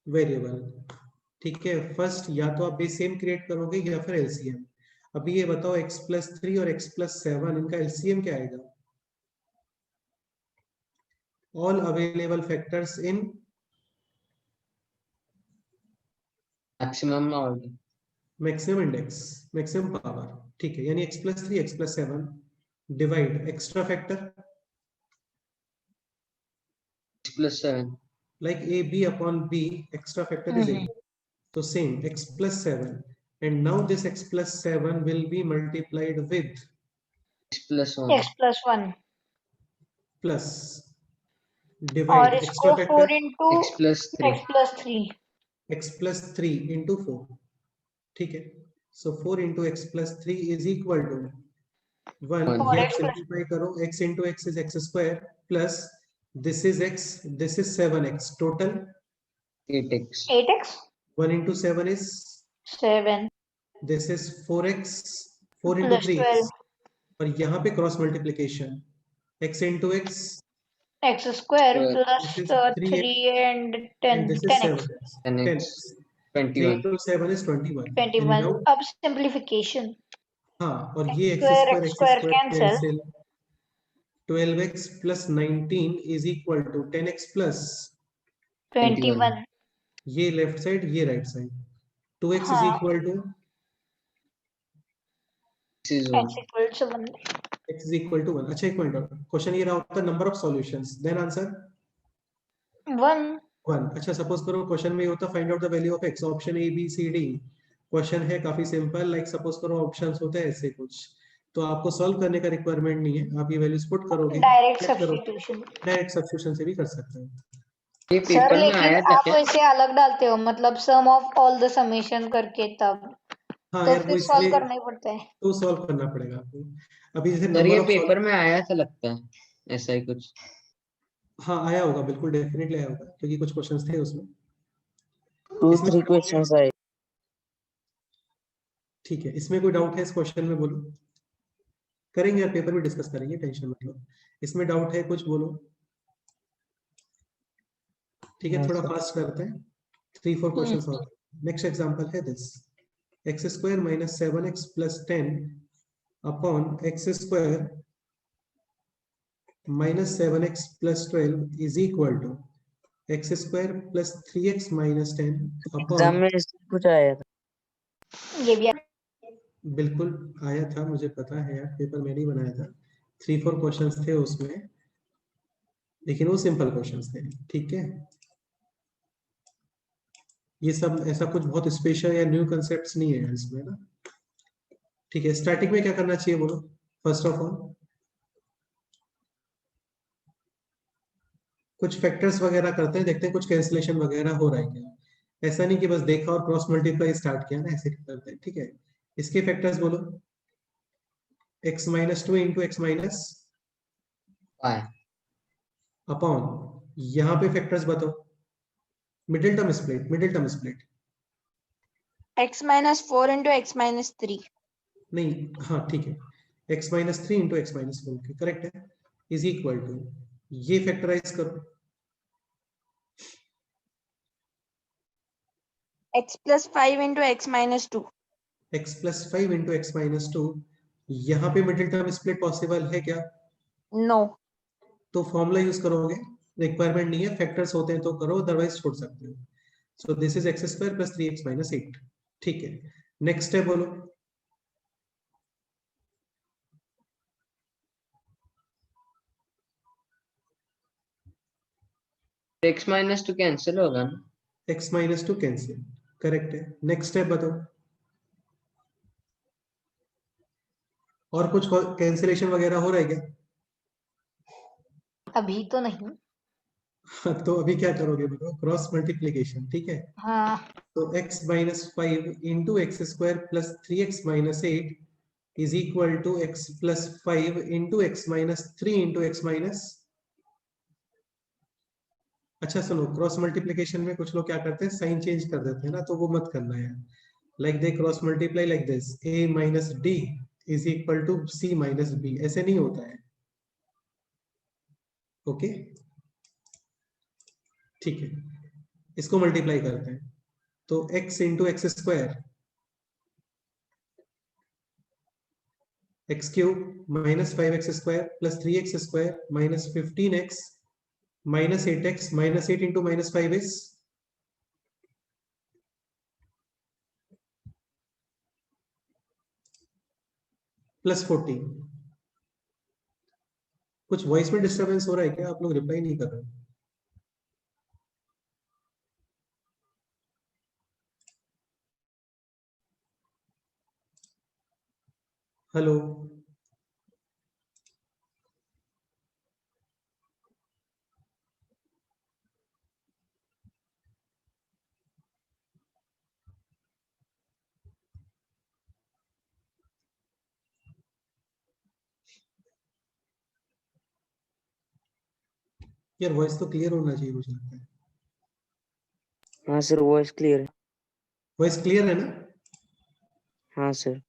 [SPEAKER 1] variable, ठीक है। फर्स्ट या तो आप बेस सेम क्रिएट करोगे या फिर एलसीएम। अभी ये बताओ x plus 3 और x plus 7 इनका एलसीएम क्या आएगा? All available factors in
[SPEAKER 5] maximum और
[SPEAKER 1] मैक्सिमम इंडेक्स, मैक्सिमम पावर, ठीक है। यानी x plus 3 x plus 7 divide extra factor
[SPEAKER 5] plus 7
[SPEAKER 1] like a b upon b, extra factor is a, so same x plus 7, and now this x plus 7 will be multiplied with
[SPEAKER 5] x plus 1
[SPEAKER 3] x plus 1
[SPEAKER 1] plus
[SPEAKER 3] और
[SPEAKER 1] divide
[SPEAKER 3] इसको
[SPEAKER 1] extra
[SPEAKER 3] 4
[SPEAKER 1] factor
[SPEAKER 3] into
[SPEAKER 5] x plus 3
[SPEAKER 3] x plus 3
[SPEAKER 1] x plus 3 into 4, ठीक है। so 4 into x plus 3 is equal to 1,
[SPEAKER 5] One.
[SPEAKER 1] ये आप simplify करो, x into x is x square plus this is x, this is 7x, total
[SPEAKER 5] 8x
[SPEAKER 3] 8x
[SPEAKER 1] 1 into 7 is
[SPEAKER 3] 7
[SPEAKER 1] this is 4x, 4 into
[SPEAKER 3] plus
[SPEAKER 1] 3
[SPEAKER 3] 12
[SPEAKER 1] is, और यहाँ पे cross multiplication x into x
[SPEAKER 3] x square
[SPEAKER 5] Square.
[SPEAKER 3] plus
[SPEAKER 1] This is 3x
[SPEAKER 3] 3 and 10
[SPEAKER 1] and this is
[SPEAKER 3] 10x
[SPEAKER 1] 7x,
[SPEAKER 5] 10x
[SPEAKER 1] 3
[SPEAKER 5] 21
[SPEAKER 1] into 7 is 21, any
[SPEAKER 3] 21
[SPEAKER 1] doubt?
[SPEAKER 3] अब simplification
[SPEAKER 1] हाँ, और ये
[SPEAKER 3] x square
[SPEAKER 1] x square
[SPEAKER 3] cancel
[SPEAKER 1] cancel, 12x plus 19 is equal to 10x plus
[SPEAKER 3] 21
[SPEAKER 1] ये left side ये right side, 2x is
[SPEAKER 3] हाँ
[SPEAKER 1] equal to
[SPEAKER 5] this is 1
[SPEAKER 3] x equal to 1
[SPEAKER 1] x is equal to 1। अच्छा एक minute, question ये रहा होता है number of solutions, then answer
[SPEAKER 3] 1
[SPEAKER 1] 1। अच्छा सपोज करो क्वेश्चन में होता find out the value of x, option A B C D, question है काफी सिंपल, लाइक सपोज करो ऑप्शंस होते हैं ऐसे कुछ, तो आपको सॉल्व करने का रिक्वायरमेंट नहीं है, आप ये वैल्यूज पुट करोगे,
[SPEAKER 3] डायरेक्ट
[SPEAKER 1] चेक करो,
[SPEAKER 3] सब्स्टिट्यूशन
[SPEAKER 1] डायरेक्ट सब्स्टिट्यूशन से भी कर सकते हैं।
[SPEAKER 5] ये
[SPEAKER 3] सर
[SPEAKER 5] पेपर में
[SPEAKER 3] लेकिन
[SPEAKER 5] आया था
[SPEAKER 3] आप
[SPEAKER 5] क्या?
[SPEAKER 3] वैसे अलग डालते हो मतलब सम ऑफ ऑल द समेशन करके तब
[SPEAKER 1] हाँ
[SPEAKER 3] तो
[SPEAKER 1] यार वो
[SPEAKER 3] फिर सॉल्व
[SPEAKER 1] इसलिए
[SPEAKER 3] करना ही पड़ता है
[SPEAKER 1] तो सॉल्व करना पड़ेगा आपको। अभी जैसे
[SPEAKER 5] सर ये
[SPEAKER 1] नंबर ऑफ
[SPEAKER 5] पेपर में आया था लगता है, ऐसा ही कुछ।
[SPEAKER 1] हाँ आया होगा, बिल्कुल डेफिनेटली आया होगा, क्योंकि कुछ क्वेश्चंस थे उसमें।
[SPEAKER 4] 2-3 क्वेश्चंस आए।
[SPEAKER 1] ठीक है, इसमें कोई डाउट है इस क्वेश्चन में? बोलो, करेंगे यार, पेपर में डिस्कस करेंगे, टेंशन मत लो। इसमें डाउट है कुछ, बोलो। ठीक है, थोड़ा फास्ट करते हैं, 3-4 क्वेश्चंस और। नेक्स्ट एग्जांपल है this, x square minus 7x plus 10 upon x square minus 7x plus 12 is equal to x square plus 3x minus 10
[SPEAKER 4] exam
[SPEAKER 1] upon,
[SPEAKER 4] में इससे कुछ आया था।
[SPEAKER 3] ये भी
[SPEAKER 1] बिल्कुल आया था, मुझे पता है यार, पेपर मैंने ही बनाया था, 3-4 क्वेश्चंस थे उसमें, लेकिन वो सिंपल क्वेश्चंस थे, ठीक है। ये सब ऐसा कुछ बहुत स्पेशल या न्यू कंसेप्ट्स नहीं है इसमें ना, ठीक है। स्टार्टिंग में क्या करना चाहिए बोलो, फर्स्ट ऑफ ऑल कुछ फैक्टर्स वगैरह करते हैं, देखते हैं कुछ कैंसिलेशन वगैरह हो रहा है क्या। ऐसा नहीं कि बस देखा और क्रॉस मल्टीप्लाई स्टार्ट किया ना, ऐसे करते हैं, ठीक है। इसके फैक्टर्स बोलो, x minus 2 into x minus
[SPEAKER 5] 5
[SPEAKER 1] upon, यहाँ पे फैक्टर्स बताओ, middle term split
[SPEAKER 6] x minus 4 into x minus 3.
[SPEAKER 1] नहीं, हाँ ठीक है, x minus 3 into x minus 4 के करेक्ट है, इज इक्वल टू, ये फैक्टराइज करो,
[SPEAKER 6] x plus 5 into x minus 2.
[SPEAKER 1] x plus 5 into x minus 2, यहाँ पे मिडिल टर्म स्प्लिट पॉसिबल है क्या?
[SPEAKER 6] No.
[SPEAKER 1] तो फॉर्मूला यूज करोगे, रिक्वायरमेंट नहीं है, फैक्टर्स होते हैं तो करो, अदरवाइज छोड़ सकते हो। So this is x square plus 3x minus 8। ठीक है, नेक्स्ट स्टेप बोलो।
[SPEAKER 5] x माइनस 2 कैंसिल होगा ना?
[SPEAKER 1] x माइनस 2 कैंसिल, करेक्ट है, नेक्स्ट स्टेप बताओ। और कुछ कैंसिलेशन वगैरह हो रहा है क्या?
[SPEAKER 3] अभी तो नहीं।
[SPEAKER 1] तो अभी क्या करोगे बताओ, क्रॉस मल्टीप्लीकेशन, ठीक है।
[SPEAKER 3] हाँ,
[SPEAKER 1] तो x minus 5 into x square plus 3x minus 8 is equal to x plus 5 into x minus 3 into x minus. अच्छा सुनो, क्रॉस मल्टीप्लीकेशन में कुछ लोग क्या करते हैं, साइन चेंज कर देते हैं ना, तो वो मत करना है। Like they cross multiply like this, a minus d is equal to c minus b, ऐसे नहीं होता है। ओके ठीक है, इसको मल्टीप्लाई करते हैं, तो x into x square x cube minus 5x square plus 3x square minus 15x minus 8x minus 8 into minus 5 is plus 14। कुछ वॉइस में डिस्टरबेंस हो रहा है क्या? आप लोग रिप्लाई नहीं कर रहे हो। हेलो, यार वॉइस तो क्लियर होना चाहिए, मुझे लगता है।
[SPEAKER 4] हाँ सर, वॉइस क्लियर है।
[SPEAKER 1] वॉइस क्लियर है ना?
[SPEAKER 4] हाँ सर।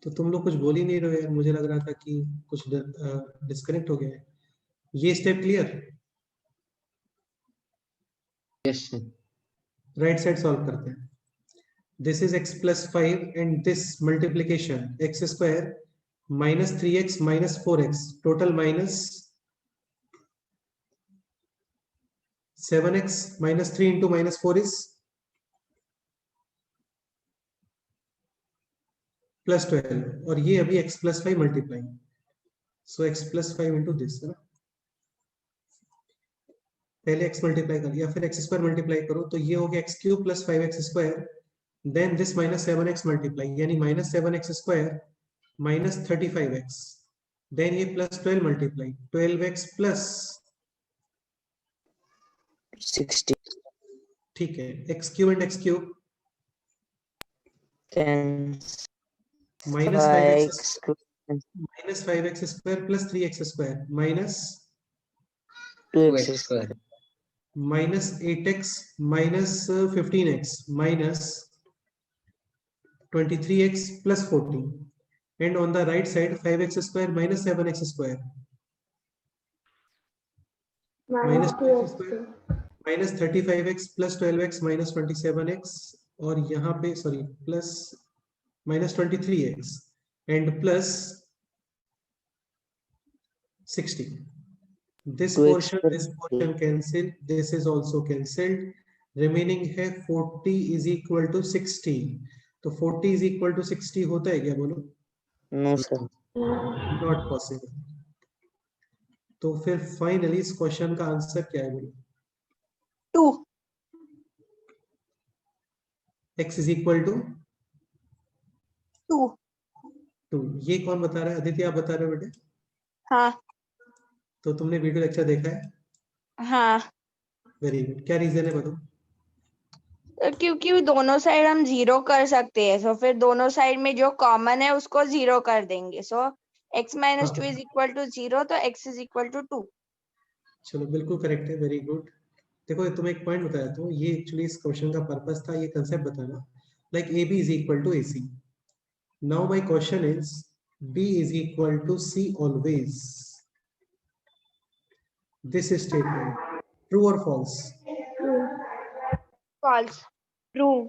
[SPEAKER 1] तो तुम लोग कुछ बोल ही नहीं रहे हो यार, मुझे लग रहा था कि कुछ डिस्कनेक्ट हो गया है। ये step clear?
[SPEAKER 5] Yes sir.
[SPEAKER 1] Right side solve करते हैं। This is x plus 5 and this multiplication x square minus 3x minus 4x total minus 7x minus 3 into minus 4 is plus 12, और ये अभी x plus 5 multiply, so x plus 5 into this है ना, पहले x multiply कर लिया, फिर x square multiply करो, तो ये हो गया x cube plus 5x square, then this minus 7x multiply, यानी minus 7x square minus 35x, then ये प्लस 12 मल्टीप्लाई 12x प्लस
[SPEAKER 4] 60
[SPEAKER 1] ठीक है, x cube and x cube minus 5x square plus 3x square minus
[SPEAKER 5] 2x square
[SPEAKER 1] minus 8x minus 15x minus 23x plus 14, and on the right side 5x square minus 7x square minus 2x square minus 35x plus 12x minus 27x, और यहाँ पे sorry plus minus 23x and plus 60. This portion cancel, this is also cancelled, remaining है 40 is equal to 60, तो 40 is equal to 60 होता है क्या बोलो?
[SPEAKER 4] No sir.
[SPEAKER 1] Not possible. तो फिर फाइनली इस क्वेश्चन का आंसर क्या है बोलो?
[SPEAKER 6] 2.
[SPEAKER 1] x is equal to
[SPEAKER 6] 2.
[SPEAKER 1] 2। ये कौन बता रहा है? अदिति आप बता रहे हो बेटे?
[SPEAKER 6] हाँ.
[SPEAKER 1] तो तुमने वीडियो लेक्चर देखा है?
[SPEAKER 6] हाँ.
[SPEAKER 1] वेरी गुड, क्या रीजन है बताओ?
[SPEAKER 6] क्योंकि दोनों साइड हम 0 कर सकते हैं, सो फिर दोनों साइड में जो कॉमन है उसको 0 कर देंगे, सो x minus
[SPEAKER 1] हाँ।
[SPEAKER 6] 2 is equal to 0, तो x is equal to 2.
[SPEAKER 1] चलो बिल्कुल करेक्ट है, वेरी गुड। देखो तुम्हें एक पॉइंट बताया तो ये एक्चुअली इस क्वेश्चन का पर्पस था, ये कंसेप्ट बताना, like a b is equal to a c. Now my question is b is equal to c always. This statement true और फॉल्स?
[SPEAKER 6] False. True.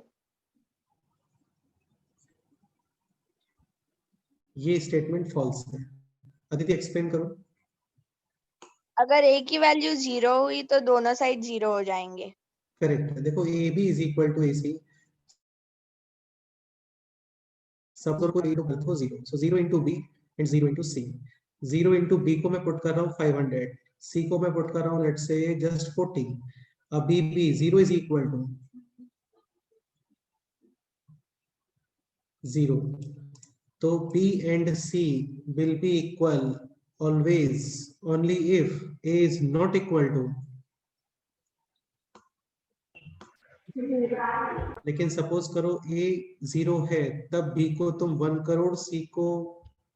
[SPEAKER 1] ये स्टेटमेंट फॉल्स है। अदिति एक्सप्लेन करो।
[SPEAKER 6] अगर a की वैल्यू 0 हुई तो दोनों साइड 0 हो जाएंगे.
[SPEAKER 1] करेक्ट है। देखो a b is equal to a c, सब को ए को हो 0, सो 0 into b and 0 into c। 0 into b को मैं पुट कर रहा हूँ 500, c को मैं पुट कर रहा हूँ लेट्स से जस्ट 40। अब b 0 इज इक्वल टू 0, तो b and c will be equal always only if a is not equal to, लेकिन सपोज करो a 0 है तब b को तुम 1 करोड़ c को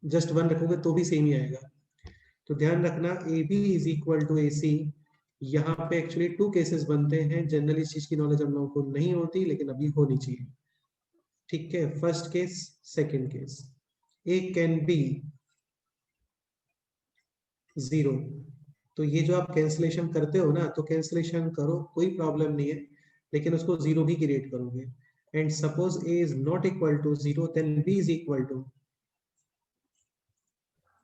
[SPEAKER 1] जस्ट 1 रखोगे तो भी सेम ही आएगा। तो ध्यान रखना a b is equal to a c, यहाँ पे एक्चुअली 2 केसेस बनते हैं। जनरली इस चीज की नॉलेज हम लोगों को नहीं होती, लेकिन अभी होनी चाहिए। ठीक है, first case, second case. A can be 0, तो ये जो आप कैंसिलेशन करते हो ना, तो कैंसिलेशन करो, कोई प्रॉब्लम नहीं है, लेकिन उसको 0 भी क्रिएट करोगे। And suppose a is not equal to 0, then b is equal to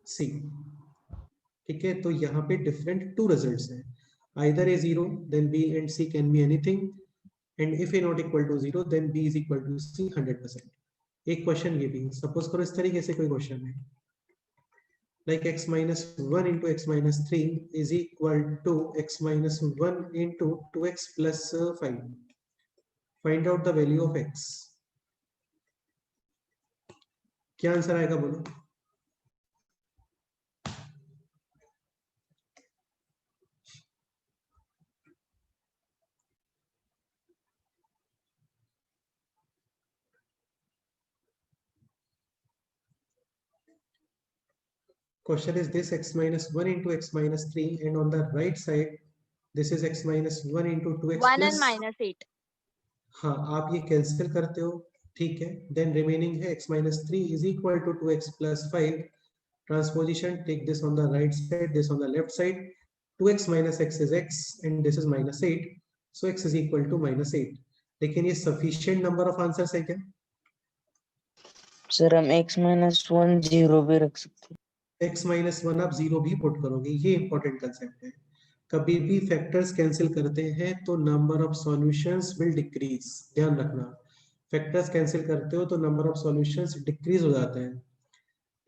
[SPEAKER 1] c. ठीक है, तो यहाँ पे डिफरेंट 2 रिजल्ट्स हैं, either a 0 then b and c can be anything, and if a not equal to 0 then b is equal to c 100%। एक question ये भी suppose करो इस तरीके से कोई क्वेश्चन है, like x minus 1 into x minus 3 is equal to x minus 1 into 2x plus 5, find out the value of x। क्या आंसर आएगा बोलो? Question is this x minus 1 into x minus 3, and on the right side this is x minus 1 into 2x
[SPEAKER 6] 1
[SPEAKER 1] plus
[SPEAKER 6] and minus 8.
[SPEAKER 1] हाँ, आप ये cancel करते हो, ठीक है। देन रिमेनिंग है x minus 3 is equal to 2x plus 5। Transposition, take this on the right side, this on the left side. 2x minus x is x and this is minus 8, so x is equal to minus 8। लेकिन ये sufficient number of answers है क्या?
[SPEAKER 4] Sir हम x minus 1 0 भी रख सकते हैं।
[SPEAKER 1] x minus 1 आप 0 भी पुट करोगे, ये इंपॉर्टेंट कंसेप्ट है। कभी भी फैक्टर्स कैंसिल करते हैं तो number of solutions will decrease, ध्यान रखना। फैक्टर्स कैंसिल करते हो तो नंबर ऑफ सॉल्यूशंस डिक्रीज हो जाता है,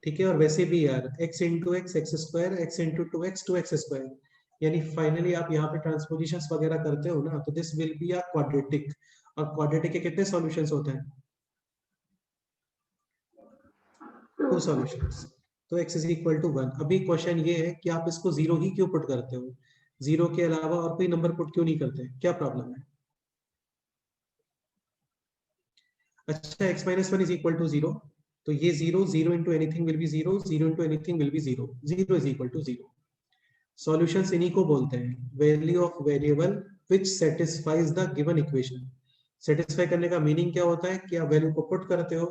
[SPEAKER 1] ठीक है। और वैसे भी यार x into x x square, x into 2x 2x square, यानी फाइनली आप यहाँ पे ट्रांसपोजिशंस वगैरह करते हो ना, तो this will be a quadratic. और क्वाड्रेटिक के कितने सॉल्यूशंस होते हैं? 2 सॉल्यूशंस, तो x इज इक्वल टू 1। अभी क्वेश्चन ये है कि आप इसको 0 ही क्यों पुट करते हो? 0 के अलावा और कोई नंबर पुट क्यों नहीं करते? क्या प्रॉब्लम है? अच्छा, x minus 1 is equal to 0, तो ये 0 into anything will be 0, 0 into anything will be 0, 0 is equal to 0। Solutions इन्हीं को बोलते हैं value of variable which satisfies the given equation. Satisfy करने का मीनिंग क्या होता है कि आप वैल्यू को पुट करते हो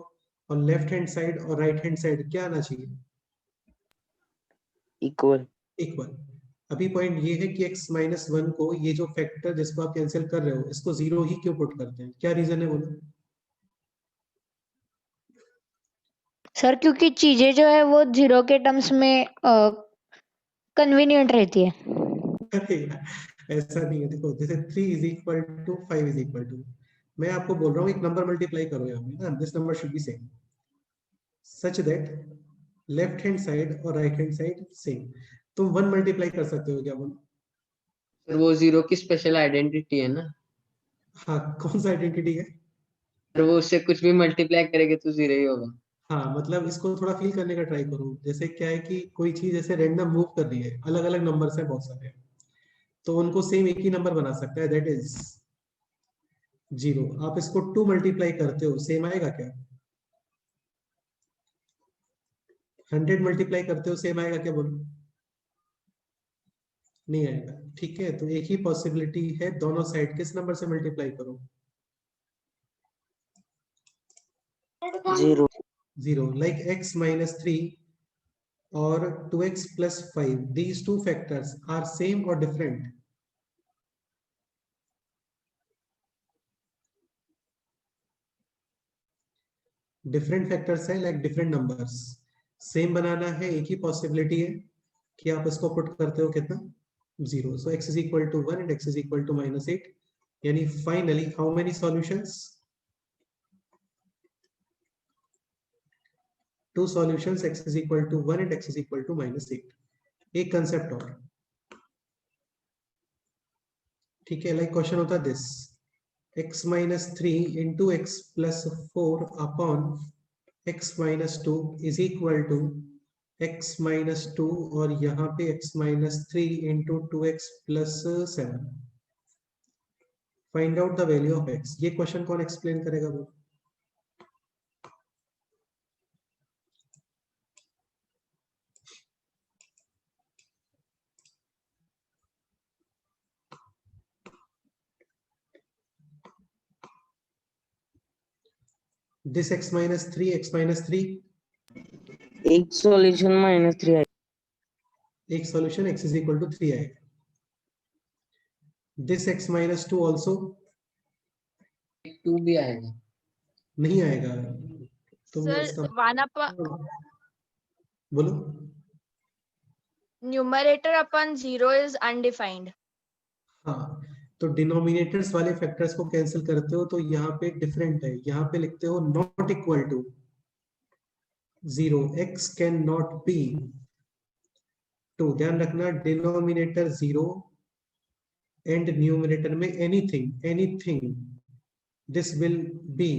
[SPEAKER 1] और लेफ्ट हैंड साइड और राइट हैंड साइड क्या आना चाहिए?
[SPEAKER 4] इक्वल।
[SPEAKER 1] इक्वल। अभी पॉइंट ये है कि x minus 1 को, ये जो फैक्टर जिसको आप कैंसिल कर रहे हो, इसको 0 ही क्यों पुट करते हैं? क्या रीजन है बोलो?
[SPEAKER 3] सर क्योंकि चीजें जो है वो 0 के टर्म्स में कन्वीनियंट रहती है।
[SPEAKER 1] अरे यार, ऐसा नहीं है। देखो जैसे 3 is equal to 5 is equal to, मैं आपको बोल रहा हूँ एक नंबर मल्टीप्लाई करो यहाँ पे ना, this number should be same such that left hand side और राइट हैंड साइड सेम। तुम 1 मल्टीप्लाई कर सकते हो क्या बोलो?
[SPEAKER 5] सर वो 0 की स्पेशल आइडेंटिटी है ना,
[SPEAKER 1] हाँ, कौन सा आइडेंटिटी है?
[SPEAKER 5] और वो उससे कुछ भी मल्टीप्लाई करेंगे तो 0 ही होगा।
[SPEAKER 1] हाँ, मतलब इसको थोड़ा फील करने का ट्राई करो। जैसे क्या है कि कोई चीज ऐसे रैंडम मूव कर रही है, अलग अलग नंबर्स हैं बहुत सारे, तो उनको सेम एक ही नंबर बना सकता है, दैट इज 0। आप इसको 2 मल्टीप्लाई करते हो, सेम आएगा क्या? 100 मल्टीप्लाई करते हो सेम आएगा क्या, बोलो? नहीं आएगा। ठीक है, तो एक ही पॉसिबिलिटी है, दोनों साइड किस नंबर से मल्टीप्लाई करो?
[SPEAKER 4] 0.
[SPEAKER 1] 0, like x minus 3 or 2x plus 5, these two factors are same or different? Different factors है, लाइक डिफरेंट नंबर्स। सेम बनाना है, एक ही पॉसिबिलिटी है कि आप इसको पुट करते हो कितना? 0। So x is equal to 1 and x is equal to -8, यानी finally how many solutions? 2 solutions, x is equal to 1 and x is equal to -8। एक कंसेप्ट और, ठीक है, लाइक क्वेश्चन होता है this, x minus 3 into x plus 4 upon x minus 2 is equal to x minus 2 और यहाँ पे x minus 3 into 2x plus 7. Find out the value of x. ये क्वेश्चन कौन एक्सप्लेन करेगा वो? This x minus 3, x minus 3,
[SPEAKER 4] एक solution -3 है.
[SPEAKER 1] एक solution x is equal to 3 आएगा. This x minus 2 also
[SPEAKER 5] 2 भी आएगा.
[SPEAKER 1] नहीं आएगा. तुम
[SPEAKER 6] सर
[SPEAKER 1] इसका
[SPEAKER 6] 1 अपन
[SPEAKER 1] बोलो.
[SPEAKER 6] Numerator upon 0 is undefined.
[SPEAKER 1] हाँ, तो डिनोमिनेटर्स वाले फैक्टर्स को कैंसिल करते हो तो यहाँ पे डिफरेंट है, यहाँ पे लिखते हो not equal to 0, x can not be 2. ध्यान रखना, डिनोमिनेटर 0 एंड न्यूमरेटर में anything this will be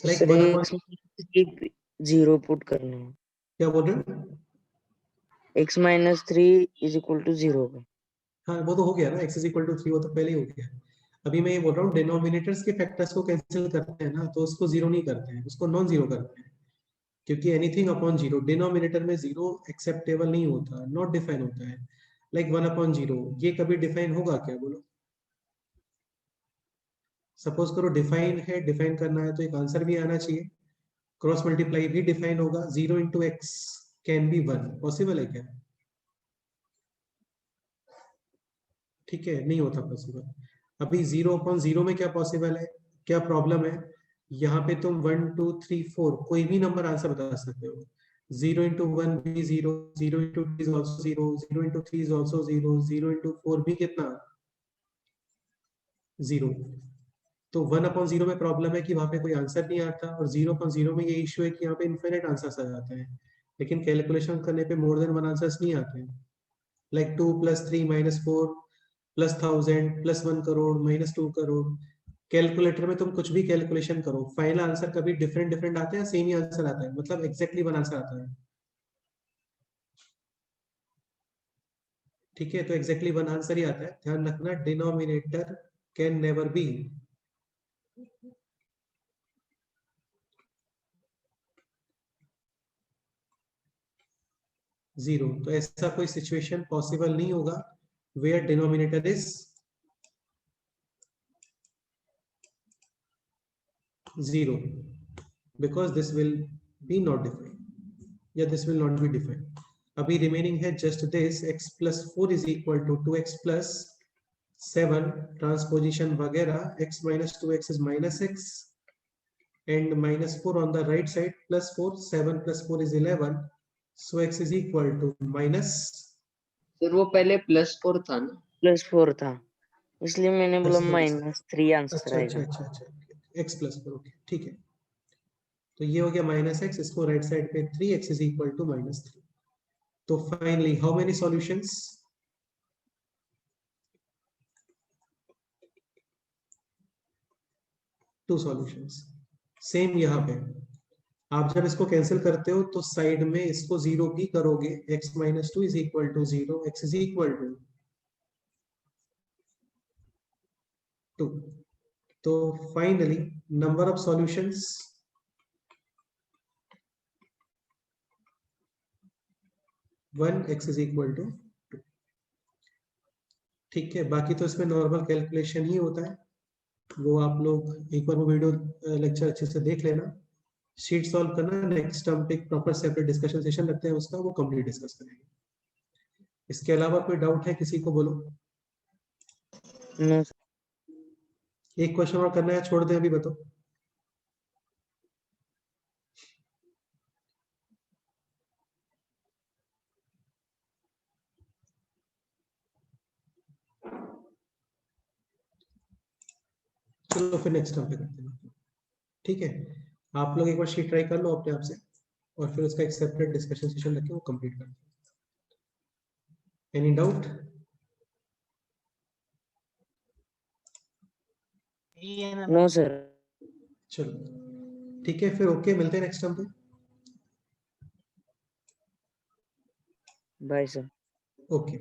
[SPEAKER 4] like 0 put करना है.
[SPEAKER 1] क्या बोल रहे हो?
[SPEAKER 4] x minus 3 is equal to 0 का.
[SPEAKER 1] हाँ, वो तो हो गया ना, x is equal to 3, वो तो पहले ही हो गया. अभी मैं ये बोल रहा हूँ डिनोमिनेटर्स के फैक्टर्स को कैंसिल करते हैं ना, तो उसको 0 नहीं करते हैं, उसको नॉन 0 करते हैं, क्योंकि एनीथिंग अपॉन 0 डिनोमिनेटर में 0 एक्सेप्टेबल नहीं होता, नॉट डिफाइन होता है. लाइक 1/0 ये कभी डिफाइन होगा क्या, बोलो? सपोज करो डिफाइन है, डिफाइन करना है तो एक आंसर भी आना चाहिए. क्रॉस मल्टीप्लाई भी डिफाइन होगा. 0 into x can B 1, possible है क्या? ठीक है, नहीं होता पॉसिबल. अभी 0/0 में क्या पॉसिबल है, क्या प्रॉब्लम है? यहाँ पे तुम 1 2 3 4 कोई भी नंबर आंसर बता सकते हो. 0 into 1 भी 0, 0 into 2 is also 0, 0 into 3 is also 0, 0 into 4 भी कितना? 0. तो 1/0 में प्रॉब्लम है कि वहां पे कोई आंसर नहीं आता, और 0/0 में ये इश्यू है कि यहाँ पे इनफिनिट आंसर्स आ जाते हैं, लेकिन कैलकुलेशन करने पे मोर देन 1 आंसर्स नहीं आते हैं. लाइक 2 + 3 - 4 + 1000 + 1 करोड़ -2 करोड़. कैलकुलेटर में तुम कुछ भी कैलकुलेशन करो, फाइनल आंसर कभी डिफरेंट आता है, सेम ही आंसर आता है, मतलब एग्जैक्टली 1 आंसर आता है. ठीक है, तो एग्जैक्टली 1 आंसर ही आता है. ध्यान रखना, डिनोमिनेटर कैन नेवर बी 0. तो ऐसा कोई सिचुएशन पॉसिबल नहीं होगा where denominator is 0, because this will be not defined, या this will not be defined. अभी रिमेनिंग है just this, x + 4 is equal to 2x + 7 transposition वगैरह, x - 2x is -x and -4 on the right side, +4, 7 + 4 is 11, so x is equal to minus.
[SPEAKER 5] Sir वो पहले +4 था ना.
[SPEAKER 4] +4 था, इसलिए मैंने बोला -3 आंसर आएगा.
[SPEAKER 1] अच्छा, x + 4, ओके, ठीक है. तो ये हो गया -x, इसको राइट साइड पे 3, x is equal to -3. तो finally how many solutions? 2 solutions. Same यहाँ पे आप जब इसको कैंसिल करते हो तो साइड में इसको 0 भी करोगे, x - 2 is equal to 0, x is equal to 2. तो finally number of solutions 1 x is equal to 2। ठीक है, बाकी तो इसमें नॉर्मल कैलकुलेशन ही होता है, वो आप लोग एक बार वो वीडियो लेक्चर अच्छे से देख लेना, शीट सॉल्व करना। नेक्स्ट हम एक प्रॉपर सेपरेट डिस्कशन सेशन रखते हैं उसका, वो कंप्लीट डिस्कस करेंगे। इसके अलावा कोई डाउट है किसी को, बोलो।
[SPEAKER 4] नो
[SPEAKER 1] एक क्वेश्चन और करना है, छोड़ दें अभी, बताओ। चलो फिर नेक्स्ट टाइम पे करते हैं। ठीक है, आप लोग एक बार शीट ट्राई कर लो अपने आप से, और फिर उसका एक सेपरेट डिस्कशन सेशन रखें, वो कंप्लीट करते हैं। Any doubt?
[SPEAKER 4] No sir.
[SPEAKER 1] चलो ठीक है, फिर ओके, मिलते हैं नेक्स्ट टाइम पे।
[SPEAKER 4] Bye sir.
[SPEAKER 1] ओके।